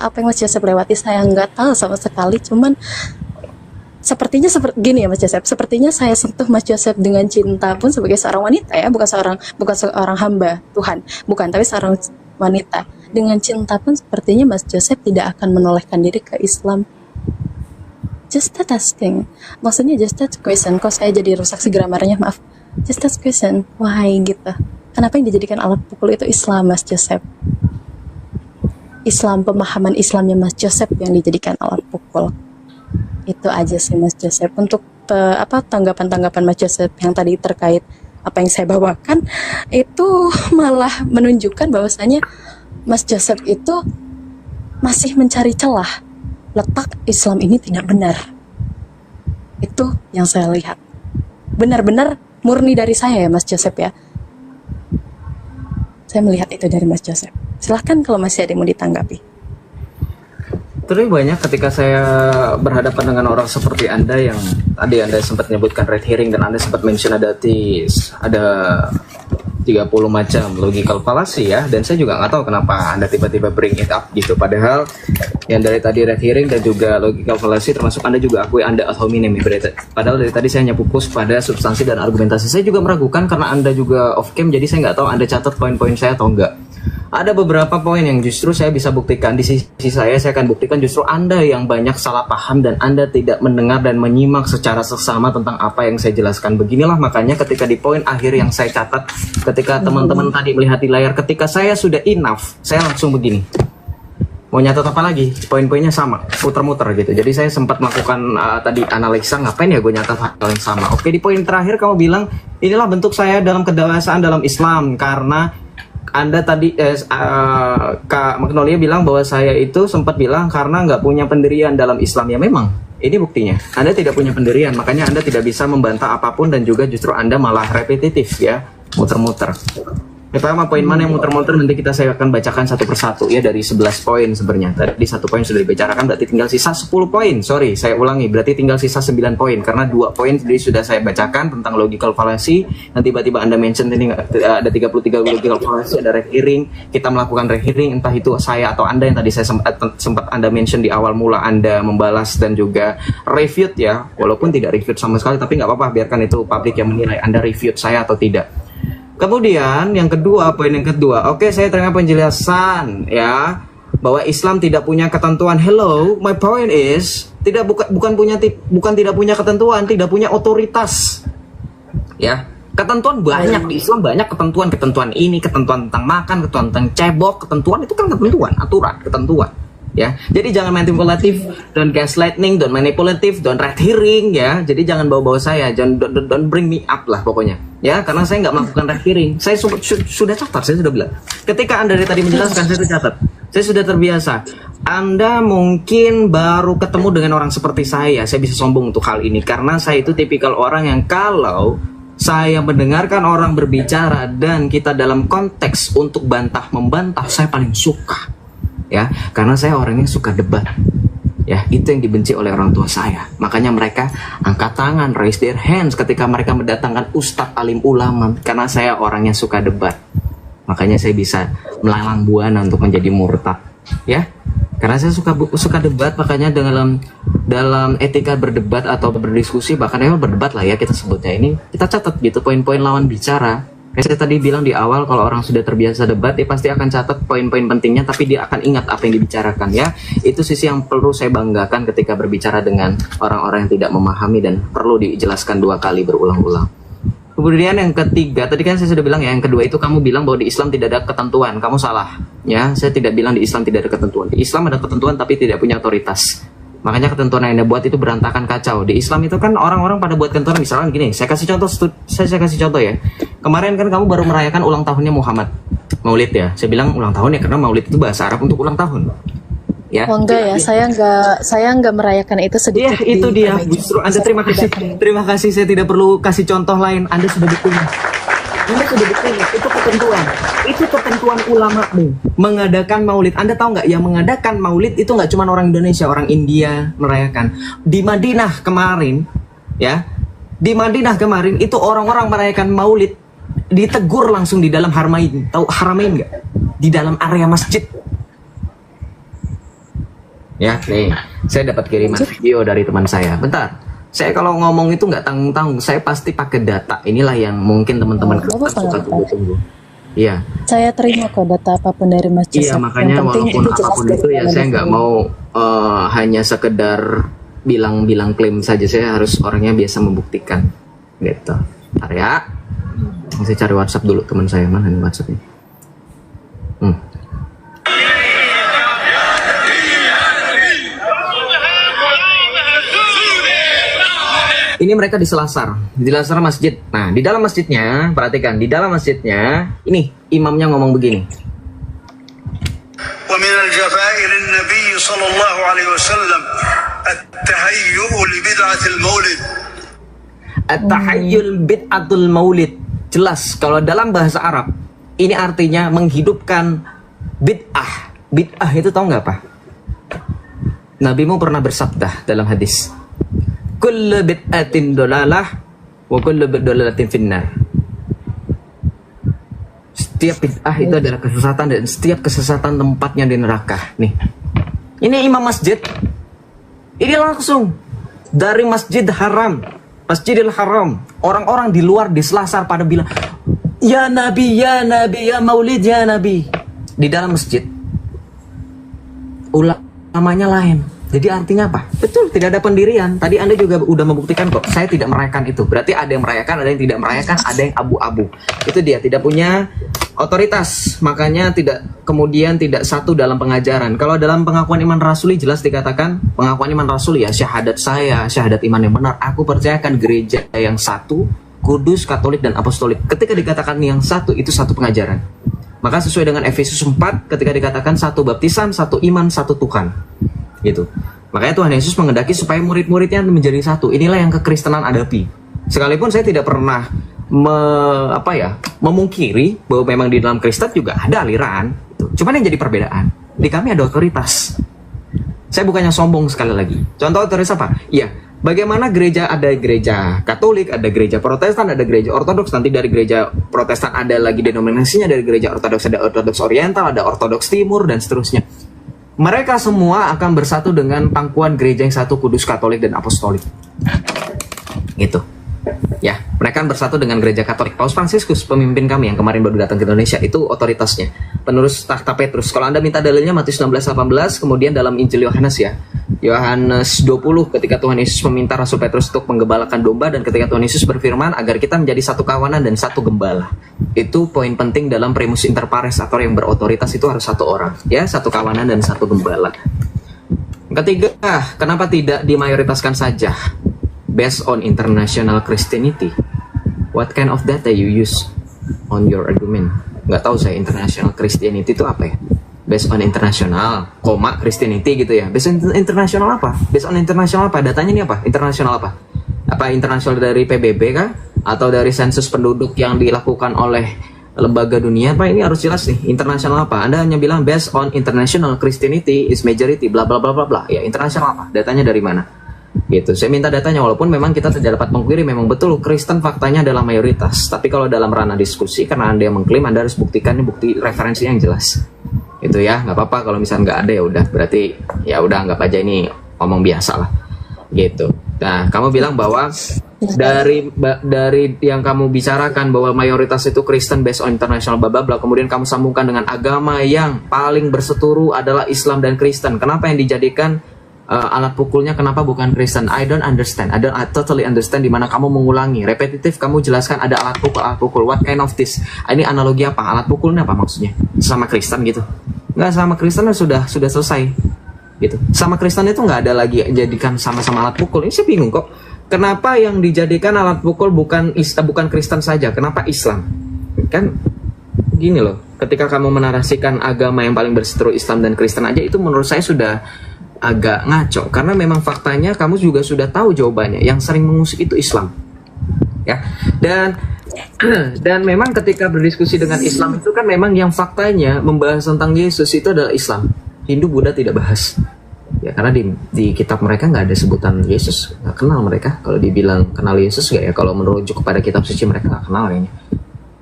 apa yang Mas Joseph lewati, saya nggak tahu sama sekali. Cuman sepertinya seperti gini ya Mas Joseph. Sepertinya saya sentuh Mas Joseph dengan cinta pun sebagai seorang wanita ya, bukan seorang hamba Tuhan, bukan, tapi seorang wanita. Dengan cinta pun sepertinya Mas Joseph tidak akan menolehkan diri ke Islam. Just that asking, maksudnya just that question. Kok saya jadi rusak sih gramarnya, maaf. Just that question, why gitu. Kenapa yang dijadikan alat pukul itu Islam, Mas Joseph? Islam, pemahaman Islamnya Mas Joseph yang dijadikan alat pukul. Itu aja sih Mas Joseph. Untuk tanggapan-tanggapan Mas Joseph yang tadi terkait apa yang saya bawakan, itu malah menunjukkan bahwasanya Mas Joseph itu masih mencari celah. Letak Islam ini tidak benar. Itu yang saya lihat. Benar-benar murni dari saya ya Mas Joseph ya. Saya melihat itu dari Mas Joseph. Silahkan kalau masih ada yang mau ditanggapi. Terus banyak ketika saya berhadapan dengan orang seperti Anda yang tadi Anda sempat menyebutkan red herring dan Anda sempat mention ada 30 macam logical fallacy ya, dan saya juga nggak tahu kenapa Anda tiba-tiba bring it up gitu, padahal yang dari tadi red herring dan juga logical fallacy termasuk Anda juga akui Anda ad hominem, padahal dari tadi saya hanya fokus pada substansi dan argumentasi. Saya juga meragukan karena Anda juga off cam, jadi saya nggak tahu Anda catat poin-poin saya atau enggak. Ada beberapa poin yang justru saya bisa buktikan. Di sisi saya akan buktikan justru Anda yang banyak salah paham dan Anda tidak mendengar dan menyimak secara seksama tentang apa yang saya jelaskan. Beginilah makanya ketika di poin akhir yang saya catat, ketika teman-teman tadi melihat di layar, ketika saya sudah enough, saya langsung begini. Mau nyatat apa lagi? Poin-poinnya sama, muter-muter gitu. Jadi saya sempat melakukan tadi analisa, ngapain ya gue nyatat hal yang sama. Oke, di poin terakhir kamu bilang, inilah bentuk saya dalam kedewasaan dalam Islam, karena Anda tadi Kak Magnolia bilang bahwa saya itu sempat bilang karena nggak punya pendirian dalam Islam. Ya memang, ini buktinya. Anda tidak punya pendirian, makanya Anda tidak bisa membantah apapun dan juga justru Anda malah repetitif ya, muter-muter. Pertama, poin mana yang muter-muter nanti saya akan bacakan satu persatu ya, dari 11 poin sebenarnya. Tadi satu poin sudah dibicarakan, berarti tinggal sisa 10 poin. Sorry, saya ulangi, berarti tinggal sisa 9 poin karena 2 poin tadi sudah saya bacakan tentang logical fallacy. Dan tiba-tiba Anda mention ini ada 33 logical fallacy, ada red herring. Kita melakukan red herring, entah itu saya atau Anda yang tadi saya sempat Anda mention di awal mula, Anda membalas dan juga refute ya. Walaupun tidak refute sama sekali, tapi nggak apa-apa, biarkan itu publik yang menilai Anda refute saya atau tidak. Kemudian yang kedua, poin yang kedua, oke, saya terima penjelasan ya bahwa Islam tidak punya ketentuan. Hello, my point is bukan tidak punya ketentuan, tidak punya otoritas. Ya, ketentuan banyak di Islam, banyak ketentuan ini, ketentuan tentang makan, ketentuan tentang cebok, ketentuan itu kan ketentuan, aturan, ketentuan. Ya, jadi jangan manipulatif, don't gaslighting, don't manipulative, don't red herring ya. Jadi jangan bawa-bawa saya, don't bring me up lah pokoknya. Ya, karena saya nggak melakukan red herring. Saya sudah catat, saya sudah bilang. Ketika Anda dari tadi menjelaskan, saya sudah catat. Saya sudah terbiasa. Anda mungkin baru ketemu dengan orang seperti saya bisa sombong untuk hal ini. Karena saya itu tipikal orang yang kalau saya mendengarkan orang berbicara dan kita dalam konteks untuk bantah-membantah, saya paling suka. Ya, karena saya orangnya suka debat. Ya, itu yang dibenci oleh orang tua saya. Makanya mereka angkat tangan, raise their hands ketika mereka mendatangkan ustadz alim ulama, karena saya orangnya suka debat. Makanya saya bisa melalang buana untuk menjadi murtad. Ya, karena saya suka debat, makanya dalam etika berdebat atau berdiskusi, bahkan emang berdebat lah ya kita sebutnya, ini kita catat gitu poin-poin lawan bicara. Saya tadi bilang di awal, kalau orang sudah terbiasa debat, dia pasti akan catat poin-poin pentingnya, tapi dia akan ingat apa yang dibicarakan ya. Itu sisi yang perlu saya banggakan ketika berbicara dengan orang-orang yang tidak memahami dan perlu dijelaskan 2 kali berulang-ulang. Kemudian yang ketiga, tadi kan saya sudah bilang ya, yang kedua itu kamu bilang bahwa di Islam tidak ada ketentuan. Kamu salah. Ya, saya tidak bilang di Islam tidak ada ketentuan. Di Islam ada ketentuan tapi tidak punya otoritas. Makanya ketentuan yang Anda buat itu berantakan, kacau. Di Islam itu kan orang-orang pada buat ketentuan, misalnya gini, saya kasih contoh ya. Kemarin kan kamu baru merayakan ulang tahunnya Muhammad. Maulid ya. Saya bilang ulang tahun ya karena Maulid itu bahasa Arab untuk ulang tahun. Ya. Oh enggak ya, saya enggak merayakan itu sedikit. Iya, itu dia. Justru Anda terima kasih. Saya tidak perlu kasih contoh lain. Anda sudah buktinya. Itu ketentuan ulama nih. Mengadakan Maulid. Anda tahu nggak? Yang mengadakan Maulid itu nggak cuma orang Indonesia, orang India merayakan. Di Madinah kemarin, ya, di Madinah kemarin itu orang-orang merayakan Maulid ditegur langsung di dalam Haramain. Tahu Haramain nggak? Di dalam area masjid. Ya, nih, saya dapat kiriman video dari teman saya. Bentar, saya kalau ngomong itu nggak tanggung-tanggung, saya pasti pakai data. Inilah yang mungkin teman-teman suka tunggu-tunggu. Iya. Saya terima kok data apapun dari Mas Joseph. Iya, makanya walaupun apapun itu ya saya nggak mau hanya sekedar bilang-bilang klaim saja. Saya harus orangnya biasa membuktikan. Gitu. Bentar ya. Saya cari WhatsApp dulu teman saya, mana nih WhatsAppnya? Ini mereka di Selasar masjid. Nah, di dalam masjidnya, perhatikan, di dalam masjidnya, ini imamnya ngomong begini. Wa min al-jafa'ir an-nabi sallallahu alaihi wasallam at-tahayyu li bid'atil maulid. At-tahayyul bid'atul maulid. Jelas kalau dalam bahasa Arab ini artinya menghidupkan bid'ah. Bid'ah itu tahu nggak apa? Nabimu pernah bersabda dalam hadis, kullu bid'atin dolalah wa kullu bid'alatin finnar. Setiap bid'ah itu adalah kesesatan dan setiap kesesatan tempatnya di neraka. Nih, ini imam masjid. Ini langsung dari Masjidil Haram. Orang-orang di luar di Selasar pada bilang, ya Nabi, ya Maulid, ya Nabi. Di dalam masjid ulamanya lain. Jadi artinya apa? Betul, tidak ada pendirian. Tadi Anda juga udah membuktikan kok. Saya tidak merayakan itu. Berarti ada yang merayakan, ada yang tidak merayakan, ada yang abu-abu. Itu dia, tidak punya otoritas. Makanya kemudian tidak satu dalam pengajaran. Kalau dalam pengakuan iman rasuli jelas dikatakan, pengakuan iman rasuli ya, syahadat saya, syahadat iman yang benar. Aku percayakan gereja yang satu, kudus, katolik, dan apostolik. Ketika dikatakan yang satu, itu satu pengajaran. Maka sesuai dengan Efesus 4, ketika dikatakan satu baptisan, satu iman, satu Tuhan. Gitu. Makanya Tuhan Yesus mengendaki supaya murid-muridnya menjadi satu. Inilah yang kekristenan hadapi. Sekalipun saya tidak pernah memungkiri bahwa memang di dalam Kristen juga ada aliran. Gitu. Cuman yang jadi perbedaan, di kami ada otoritas. Saya bukannya sombong sekali lagi. Contoh otoritas apa? Iya. Bagaimana ada gereja Katolik, ada gereja Protestan, ada gereja Ortodoks. Nanti dari gereja Protestan ada lagi denominasinya, dari gereja Ortodoks ada Ortodoks Oriental, ada Ortodoks Timur, dan seterusnya. Mereka semua akan bersatu dengan pangkuan gereja yang satu, kudus, katolik, dan apostolik. Gitu. Ya, mereka akan bersatu dengan gereja Katolik. Paus Fransiskus, pemimpin kami yang kemarin baru datang ke Indonesia, itu otoritasnya. Penerus tahta Petrus. Kalau Anda minta dalilnya Matius 16:18, kemudian dalam Injil Yohanes ya. Yohanes 20 ketika Tuhan Yesus meminta Rasul Petrus untuk menggembalakan domba, dan ketika Tuhan Yesus berfirman agar kita menjadi satu kawanan dan satu gembala. Itu poin penting dalam primus inter pares, atau yang berotoritas itu harus satu orang, ya, satu kawanan dan satu gembala. Ketiga, kenapa tidak dimayoritaskan saja? Based on international Christianity. What kind of data you use on your argument? Nggak tahu saya international Christianity itu apa ya? Based on international, Christianity gitu ya. Based on international apa? Based on international apa? Datanya ini apa? International apa? Apa international dari PBB kah? Atau dari sensus penduduk yang dilakukan oleh lembaga dunia? Apa ini harus jelas nih. International apa? Anda hanya bilang based on international Christianity is majority, bla bla bla bla bla. Ya, international apa? Datanya dari mana? Gitu. Saya minta datanya, walaupun memang kita tidak dapat mengkiri, memang betul Kristen faktanya adalah mayoritas. Tapi kalau dalam ranah diskusi, karena Anda yang mengklaim, Anda harus buktikan bukti referensinya yang jelas. Itu ya, nggak apa-apa kalau misalnya nggak ada, ya udah, berarti ya udah anggap aja ini ngomong biasa lah. Gitu. Nah, kamu bilang bahwa dari yang kamu bicarakan bahwa mayoritas itu Kristen based on international bla bla bla, kemudian kamu sambungkan dengan agama yang paling berseturu adalah Islam dan Kristen. Kenapa yang dijadikan alat pukulnya kenapa bukan Kristen? I don't understand. I totally understand di mana kamu mengulangi, repetitif kamu jelaskan ada alat pukul. What kind of this? Ini analogi apa? Alat pukulnya apa maksudnya? Sama Kristen gitu? Nggak, sama Kristen sudah selesai gitu. Sama Kristen itu nggak ada lagi jadikan sama-sama alat pukul. Ini saya bingung kok. Kenapa yang dijadikan alat pukul bukan Kristen saja? Kenapa Islam? Kan gini loh, ketika kamu menarasikan agama yang paling berseteru Islam dan Kristen aja, itu menurut saya sudah agak ngaco, karena memang faktanya kamu juga sudah tahu jawabannya. Yang sering mengusik itu Islam, ya. Dan memang ketika berdiskusi dengan Islam itu kan memang yang faktanya membahas tentang Yesus itu adalah Islam. Hindu, Buddha tidak bahas, ya, karena di kitab mereka nggak ada sebutan Yesus, nggak kenal mereka. Kalau dibilang kenal Yesus nggak ya, kalau merujuk kepada kitab suci mereka nggak kenal kayaknya.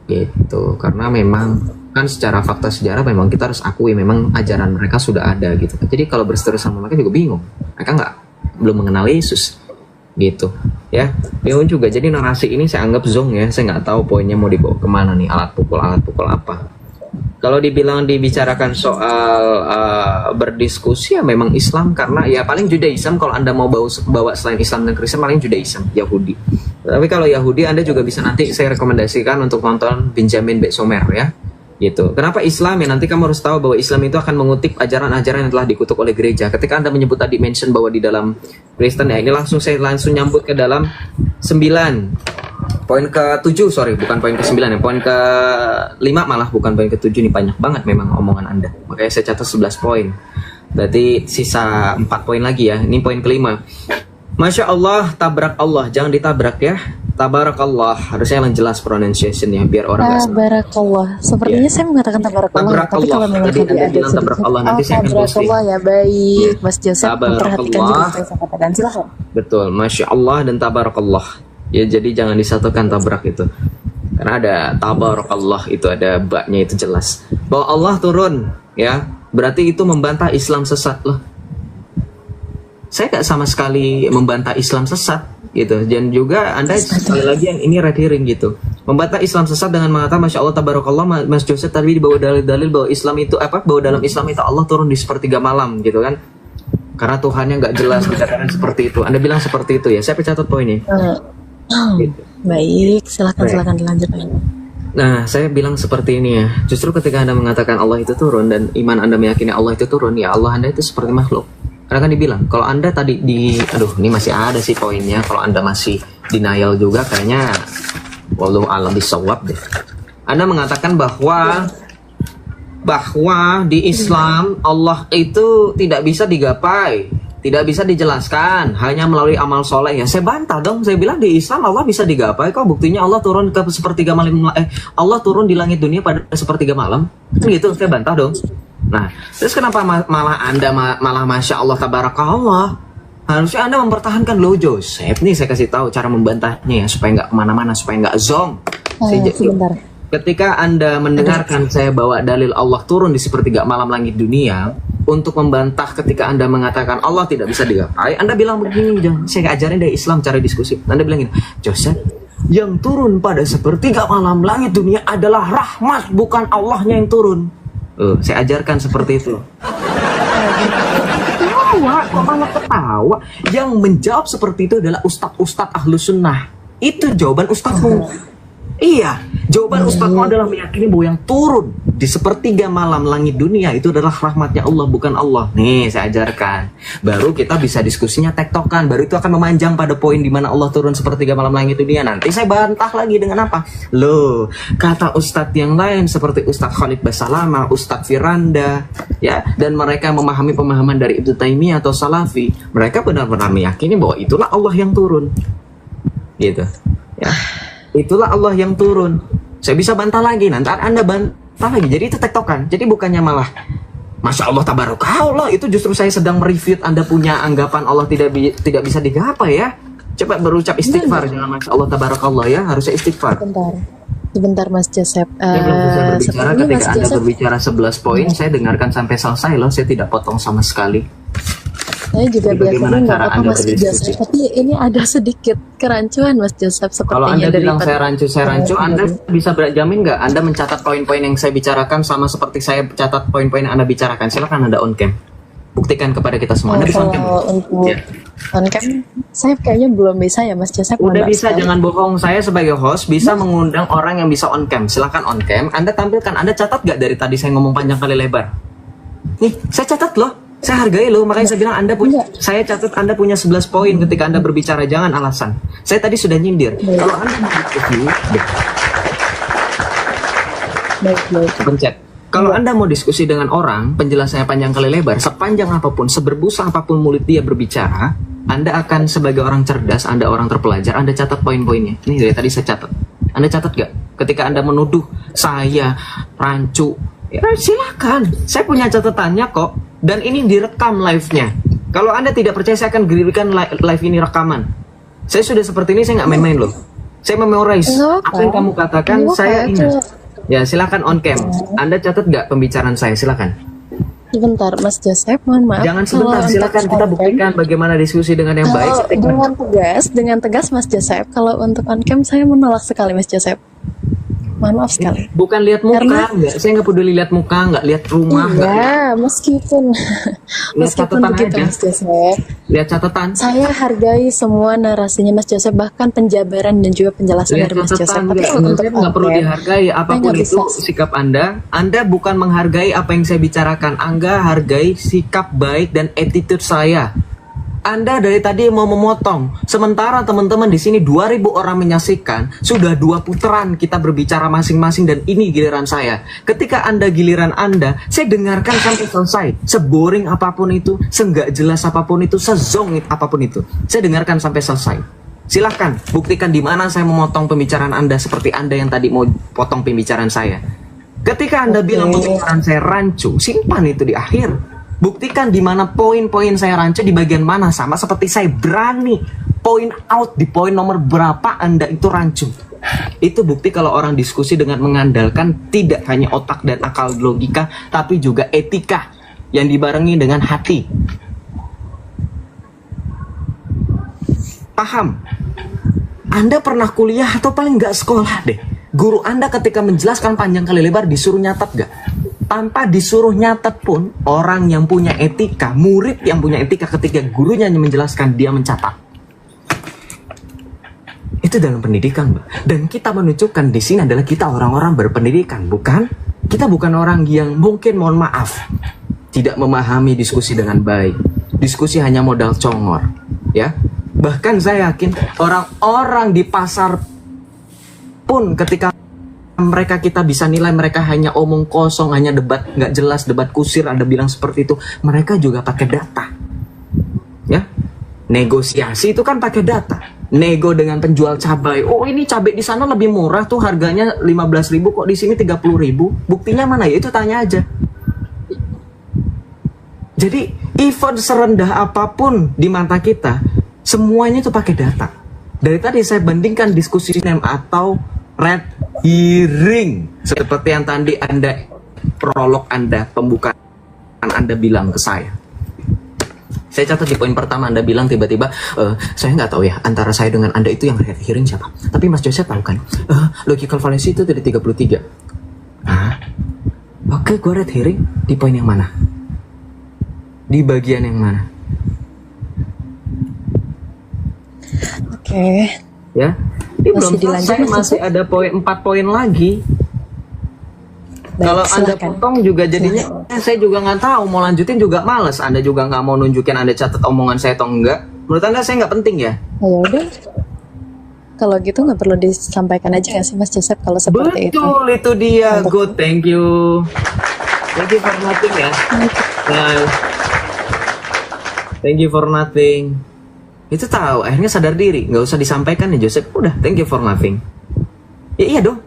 Gitu, karena memang kan secara fakta sejarah memang kita harus akui memang ajaran mereka sudah ada gitu. Jadi kalau berseteru sama mereka juga bingung, mereka belum mengenal Yesus gitu ya, bingung juga. Jadi narasi ini saya anggap zong ya, saya nggak tahu poinnya mau dibawa kemana nih, alat pukul apa. Kalau dibilang dibicarakan soal berdiskusi ya memang Islam, karena ya paling Judaism. Kalau Anda mau bawa selain Islam dan Kristen paling Judaism, Yahudi. Tapi kalau Yahudi Anda juga bisa, nanti saya rekomendasikan untuk nonton Benjamin B. Somer ya gitu. Kenapa Islam ya? Nanti kamu harus tahu bahwa Islam itu akan mengutip ajaran-ajaran yang telah dikutuk oleh gereja. Ketika Anda menyebut tadi mention bahwa di dalam Kristen ya, ini saya langsung nyambut ke dalam 9 poin ke-7, sorry, bukan poin ke-9 ya, poin ke-5 malah, bukan poin ke-7. Ini banyak banget memang omongan Anda, makanya saya catat 11 poin, berarti sisa 4 poin lagi ya. Ini poin ke-5. Masya Allah, tabrak Allah, jangan ditabrak ya. Tabarakallah, harusnya yang jelas pronunciation-nya biar orang nggak salah. Tabarakallah. Sepertinya saya mengatakan tabarakallah, tapi kalau memang Tadi tadi ada tabarakallah, nanti saya akan posting. tabarakallah ya, baik. Mas Joseph memperhatikan juga apa yang saya katakan, silahkan. Betul, Masya Allah dan tabarakallah. Ya, jadi jangan disatukan tabrak itu. Karena ada tabarakallah itu ada baknya, itu jelas. Bahwa Allah turun, ya, berarti itu membantah Islam sesat loh. Saya nggak sama sekali membantah Islam sesat gitu, dan juga Anda sekali lagi yang ini red herring gitu, membantah Islam sesat dengan mengatakan Masya Allah tabarakallah. Mas Joseph tadi dibawa dalil-dalil bahwa Islam itu bahwa dalam Islam itu Allah turun di sepertiga malam gitu kan, karena Tuhannya nggak jelas dikatakan seperti itu. Anda bilang seperti itu ya, saya catat poinnya. Gitu. Baik, silakan dilanjutkan. Nah, saya bilang seperti ini ya, justru ketika Anda mengatakan Allah itu turun dan iman Anda meyakini Allah itu turun, ya Allah Anda itu seperti makhluk. Karena kan dibilang, kalau Anda tadi ini masih ada sih poinnya, kalau Anda masih denial juga kayaknya wallahu a'lam bishawab deh. Anda mengatakan bahwa di Islam Allah itu tidak bisa digapai, tidak bisa dijelaskan hanya melalui amal soleh. Ya saya bantah dong, saya bilang di Islam Allah bisa digapai kok, buktinya Allah turun ke sepertiga malam, Allah turun di langit dunia pada sepertiga malam, kan gitu, saya bantah dong. Nah, terus kenapa malah Anda malah Masya Allah tabarakallah? Harusnya Anda mempertahankan loh Joseph. Nih saya kasih tahu cara membantahnya ya, supaya nggak kemana-mana, supaya nggak zong. Sebentar. Ketika Anda mendengarkan saya bawa dalil Allah turun di sepertiga malam langit dunia untuk membantah ketika Anda mengatakan Allah tidak bisa digapai, Anda bilang begini, saya ajarin dari Islam cara diskusi. Anda bilang gini, Joseph, yang turun pada sepertiga malam langit dunia adalah rahmat, bukan Allahnya yang turun. Saya ajarkan seperti itu. Ketawa, kok malah ketawa? Yang menjawab seperti itu adalah ustadz ahlus sunnah. Itu jawaban ustadzmu. Iya, jawaban ustadzmu adalah meyakini bahwa yang turun di sepertiga malam langit dunia itu adalah rahmatnya Allah, bukan Allah. Nih, saya ajarkan. Baru kita bisa diskusinya tektokan. Baru itu akan memanjang pada poin di mana Allah turun sepertiga malam langit dunia. Nanti saya bantah lagi dengan apa? Loh, kata ustadz yang lain seperti Ustadz Khalid Basalama, Ustadz Firanda, ya, dan mereka memahami pemahaman dari Ibnu Taimiyah atau Salafi. Mereka benar-benar meyakini bahwa itulah Allah yang turun. Gitu. Ya. Itulah Allah yang turun. Saya bisa bantah lagi, nanti Anda bantah lagi. Jadi itu tektokan. Jadi bukannya malah Masya Allah tabarakallah, itu justru saya sedang mereview Anda punya anggapan Allah tidak bisa digapai ya. Coba berucap istighfar, jangan Masya Allah tabarakallah ya, harusnya istighfar. Sebentar Mas Joseph. Ketika Anda berbicara 11 poin, saya dengarkan sampai selesai loh, saya tidak potong sama sekali. Saya juga biasanya nggak apa Mas berdiskusi? Joseph, tapi ini ada sedikit kerancuan Mas Joseph sepertinya. Kalau Anda bilang daripada saya rancu, Anda bisa berjamin nggak Anda mencatat poin-poin yang saya bicarakan sama seperti saya catat poin-poin yang Anda bicarakan? Silakan Anda on cam. Buktikan kepada kita semua. Anda bisa on cam? Kalau untuk Ya. on cam, saya kayaknya belum bisa ya Mas Joseph. Udah Mohon maaf bisa, sekali. jangan bohong. Saya sebagai host bisa mengundang orang yang bisa on cam. Silakan on cam. Anda tampilkan. Anda catat gak dari tadi saya ngomong panjang kali lebar? Nih, saya catat loh. Saya hargai loh. Makanya saya bilang Anda punya. Saya catat Anda punya 11 poin ketika Anda berbicara. Jangan alasan. Saya tadi sudah nyindir. Kalau Anda mau diskusi, Baik. pencet. Kalau Anda mau diskusi dengan orang, penjelasannya panjang kali lebar, sepanjang apapun, seberbusa apapun mulut dia berbicara, Anda akan sebagai orang cerdas, Anda orang terpelajar, Anda catat poin-poinnya. Ini dari tadi saya catat. Anda catat gak? Ketika Anda menuduh saya rancu, ya silakan. Saya punya catatannya kok. Dan ini direkam live-nya. Kalau Anda tidak percaya, saya akan berikan live ini rekaman. Saya sudah seperti ini, saya nggak main-main loh. Saya memorize. Nggak Apa yang kamu katakan, Nggak saya apa-apa, ingat. coba. Ya, silakan on cam. Anda catat nggak pembicaraan saya? Silakan. Sebentar Mas Joseph, mohon maaf. Jangan sebentar, Kalau silakan untuk kita on cam, buktikan bagaimana diskusi dengan yang baik. kalau dengan tegas Mas Joseph, kalau untuk on cam saya menolak sekali Mas Joseph. Mohon maaf sekali. Bukan lihat muka, Karena- nggak. Saya nggak peduli lihat muka, nggak lihat rumah, nggak Iya, meskipun catatan begitu aja. Mas Joseph, lihat catatan. saya hargai semua narasinya Mas Joseph, bahkan penjabaran dan juga penjelasan Lihat dari Mas Joseph. catatan, Tapi nggak. kalau Menurut untuk saya nggak perlu on cam, dihargai. Apapun nggak itu bisa. sikap Anda bukan menghargai apa yang saya bicarakan. Anda hargai sikap baik dan attitude saya. Anda dari tadi mau memotong. Sementara teman-teman di sini 2000 orang menyaksikan, sudah 2 putaran kita berbicara masing-masing dan ini giliran saya. Ketika Anda giliran Anda, saya dengarkan sampai selesai. Seboring apapun itu, seenggak jelas apapun itu, sezong apapun itu. Saya dengarkan sampai selesai. Silahkan buktikan di mana saya memotong pembicaraan Anda seperti Anda yang tadi mau potong pembicaraan saya. Ketika Anda bilang pembicaraan saya rancu, simpan itu di akhir. Buktikan di mana poin-poin saya rancu di bagian mana, sama seperti saya berani point out di poin nomor berapa Anda itu rancu. Itu bukti kalau orang diskusi dengan mengandalkan tidak hanya otak dan akal logika, tapi juga etika yang dibarengi dengan hati. Paham? Anda pernah kuliah atau paling nggak sekolah deh. Guru Anda ketika menjelaskan panjang kali lebar disuruh nyatet gak? Tanpa disuruh nyatet pun, orang yang punya etika, murid yang punya etika ketika gurunya menjelaskan, dia mencatat. Itu dalam pendidikan, Mbak. Dan kita menunjukkan di sini adalah kita orang-orang berpendidikan, bukan? Kita bukan orang yang mungkin, mohon maaf, tidak memahami diskusi dengan baik. Diskusi hanya modal congor, ya. Bahkan saya yakin orang-orang di pasar pun ketika mereka kita bisa nilai mereka hanya omong kosong, hanya debat nggak jelas, debat kusir, Anda bilang seperti itu. Mereka juga pakai data, ya. Negosiasi itu kan pakai data. Nego dengan penjual cabai. Oh, ini cabai di sana lebih murah tuh, harganya 15.000 kok di sini 30.000. Buktinya mana ya? Itu tanya aja. Jadi event serendah apapun di mata kita, semuanya itu pakai data. Dari tadi saya bandingkan diskusi atau red hearing seperti yang tadi Anda prolog Anda, pembukaan Anda bilang ke saya. Saya catat di poin pertama Anda bilang tiba-tiba saya nggak tahu ya antara saya dengan Anda itu yang red hearing siapa. Tapi Mas Joseph tahu kan logical fallacy itu dari 33. Oke, gue red hearing di poin yang mana? Di bagian yang mana? Oke. Ya, ini Masih belum dilanjut, selesai, Mas masih ada 4 poin lagi. Baik, Kalau Anda silakan. potong juga jadinya saya juga nggak tahu, mau lanjutin juga males. Anda juga nggak mau nunjukin Anda catat omongan saya atau enggak. Menurut Anda saya nggak penting ya? Ya udah. Kalau gitu nggak perlu disampaikan aja nggak sih Mas Joseph kalau seperti itu? Betul, itu dia. Good, thank you. Thank you for nothing ya. Nah, thank you for nothing. Itu tahu, akhirnya sadar diri, nggak usah disampaikan ya Joseph. Udah, thank you for nothing. Ya iya dong.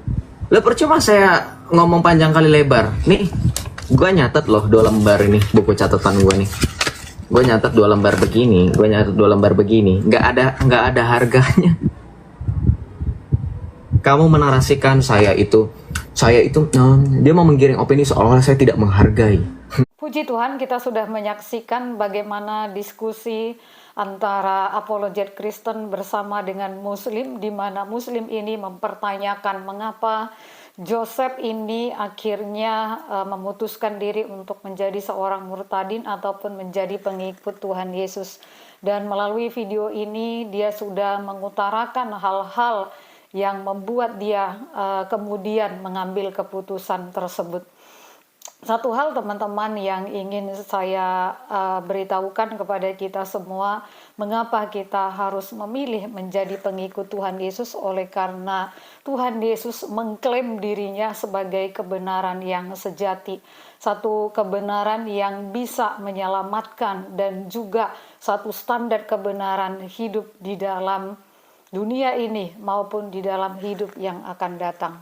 Lah percuma saya ngomong panjang kali lebar. Nih, gue nyatet loh 2 lembar ini buku catatan gue nih. Gue nyatet 2 lembar begini, gue nyatet 2 lembar begini. Nggak ada harganya. Kamu menarasikan saya itu, dia mau menggiring opini seolah-olah saya tidak menghargai. Puji Tuhan, kita sudah menyaksikan bagaimana diskusi antara apologet Kristen bersama dengan Muslim, di mana Muslim ini mempertanyakan mengapa Joseph ini akhirnya memutuskan diri untuk menjadi seorang murtadin ataupun menjadi pengikut Tuhan Yesus. Dan melalui video ini dia sudah mengutarakan hal-hal yang membuat dia kemudian mengambil keputusan tersebut. Satu hal teman-teman yang ingin saya beritahukan kepada kita semua, mengapa kita harus memilih menjadi pengikut Tuhan Yesus, oleh karena Tuhan Yesus mengklaim dirinya sebagai kebenaran yang sejati, satu kebenaran yang bisa menyelamatkan dan juga satu standar kebenaran hidup di dalam dunia ini maupun di dalam hidup yang akan datang.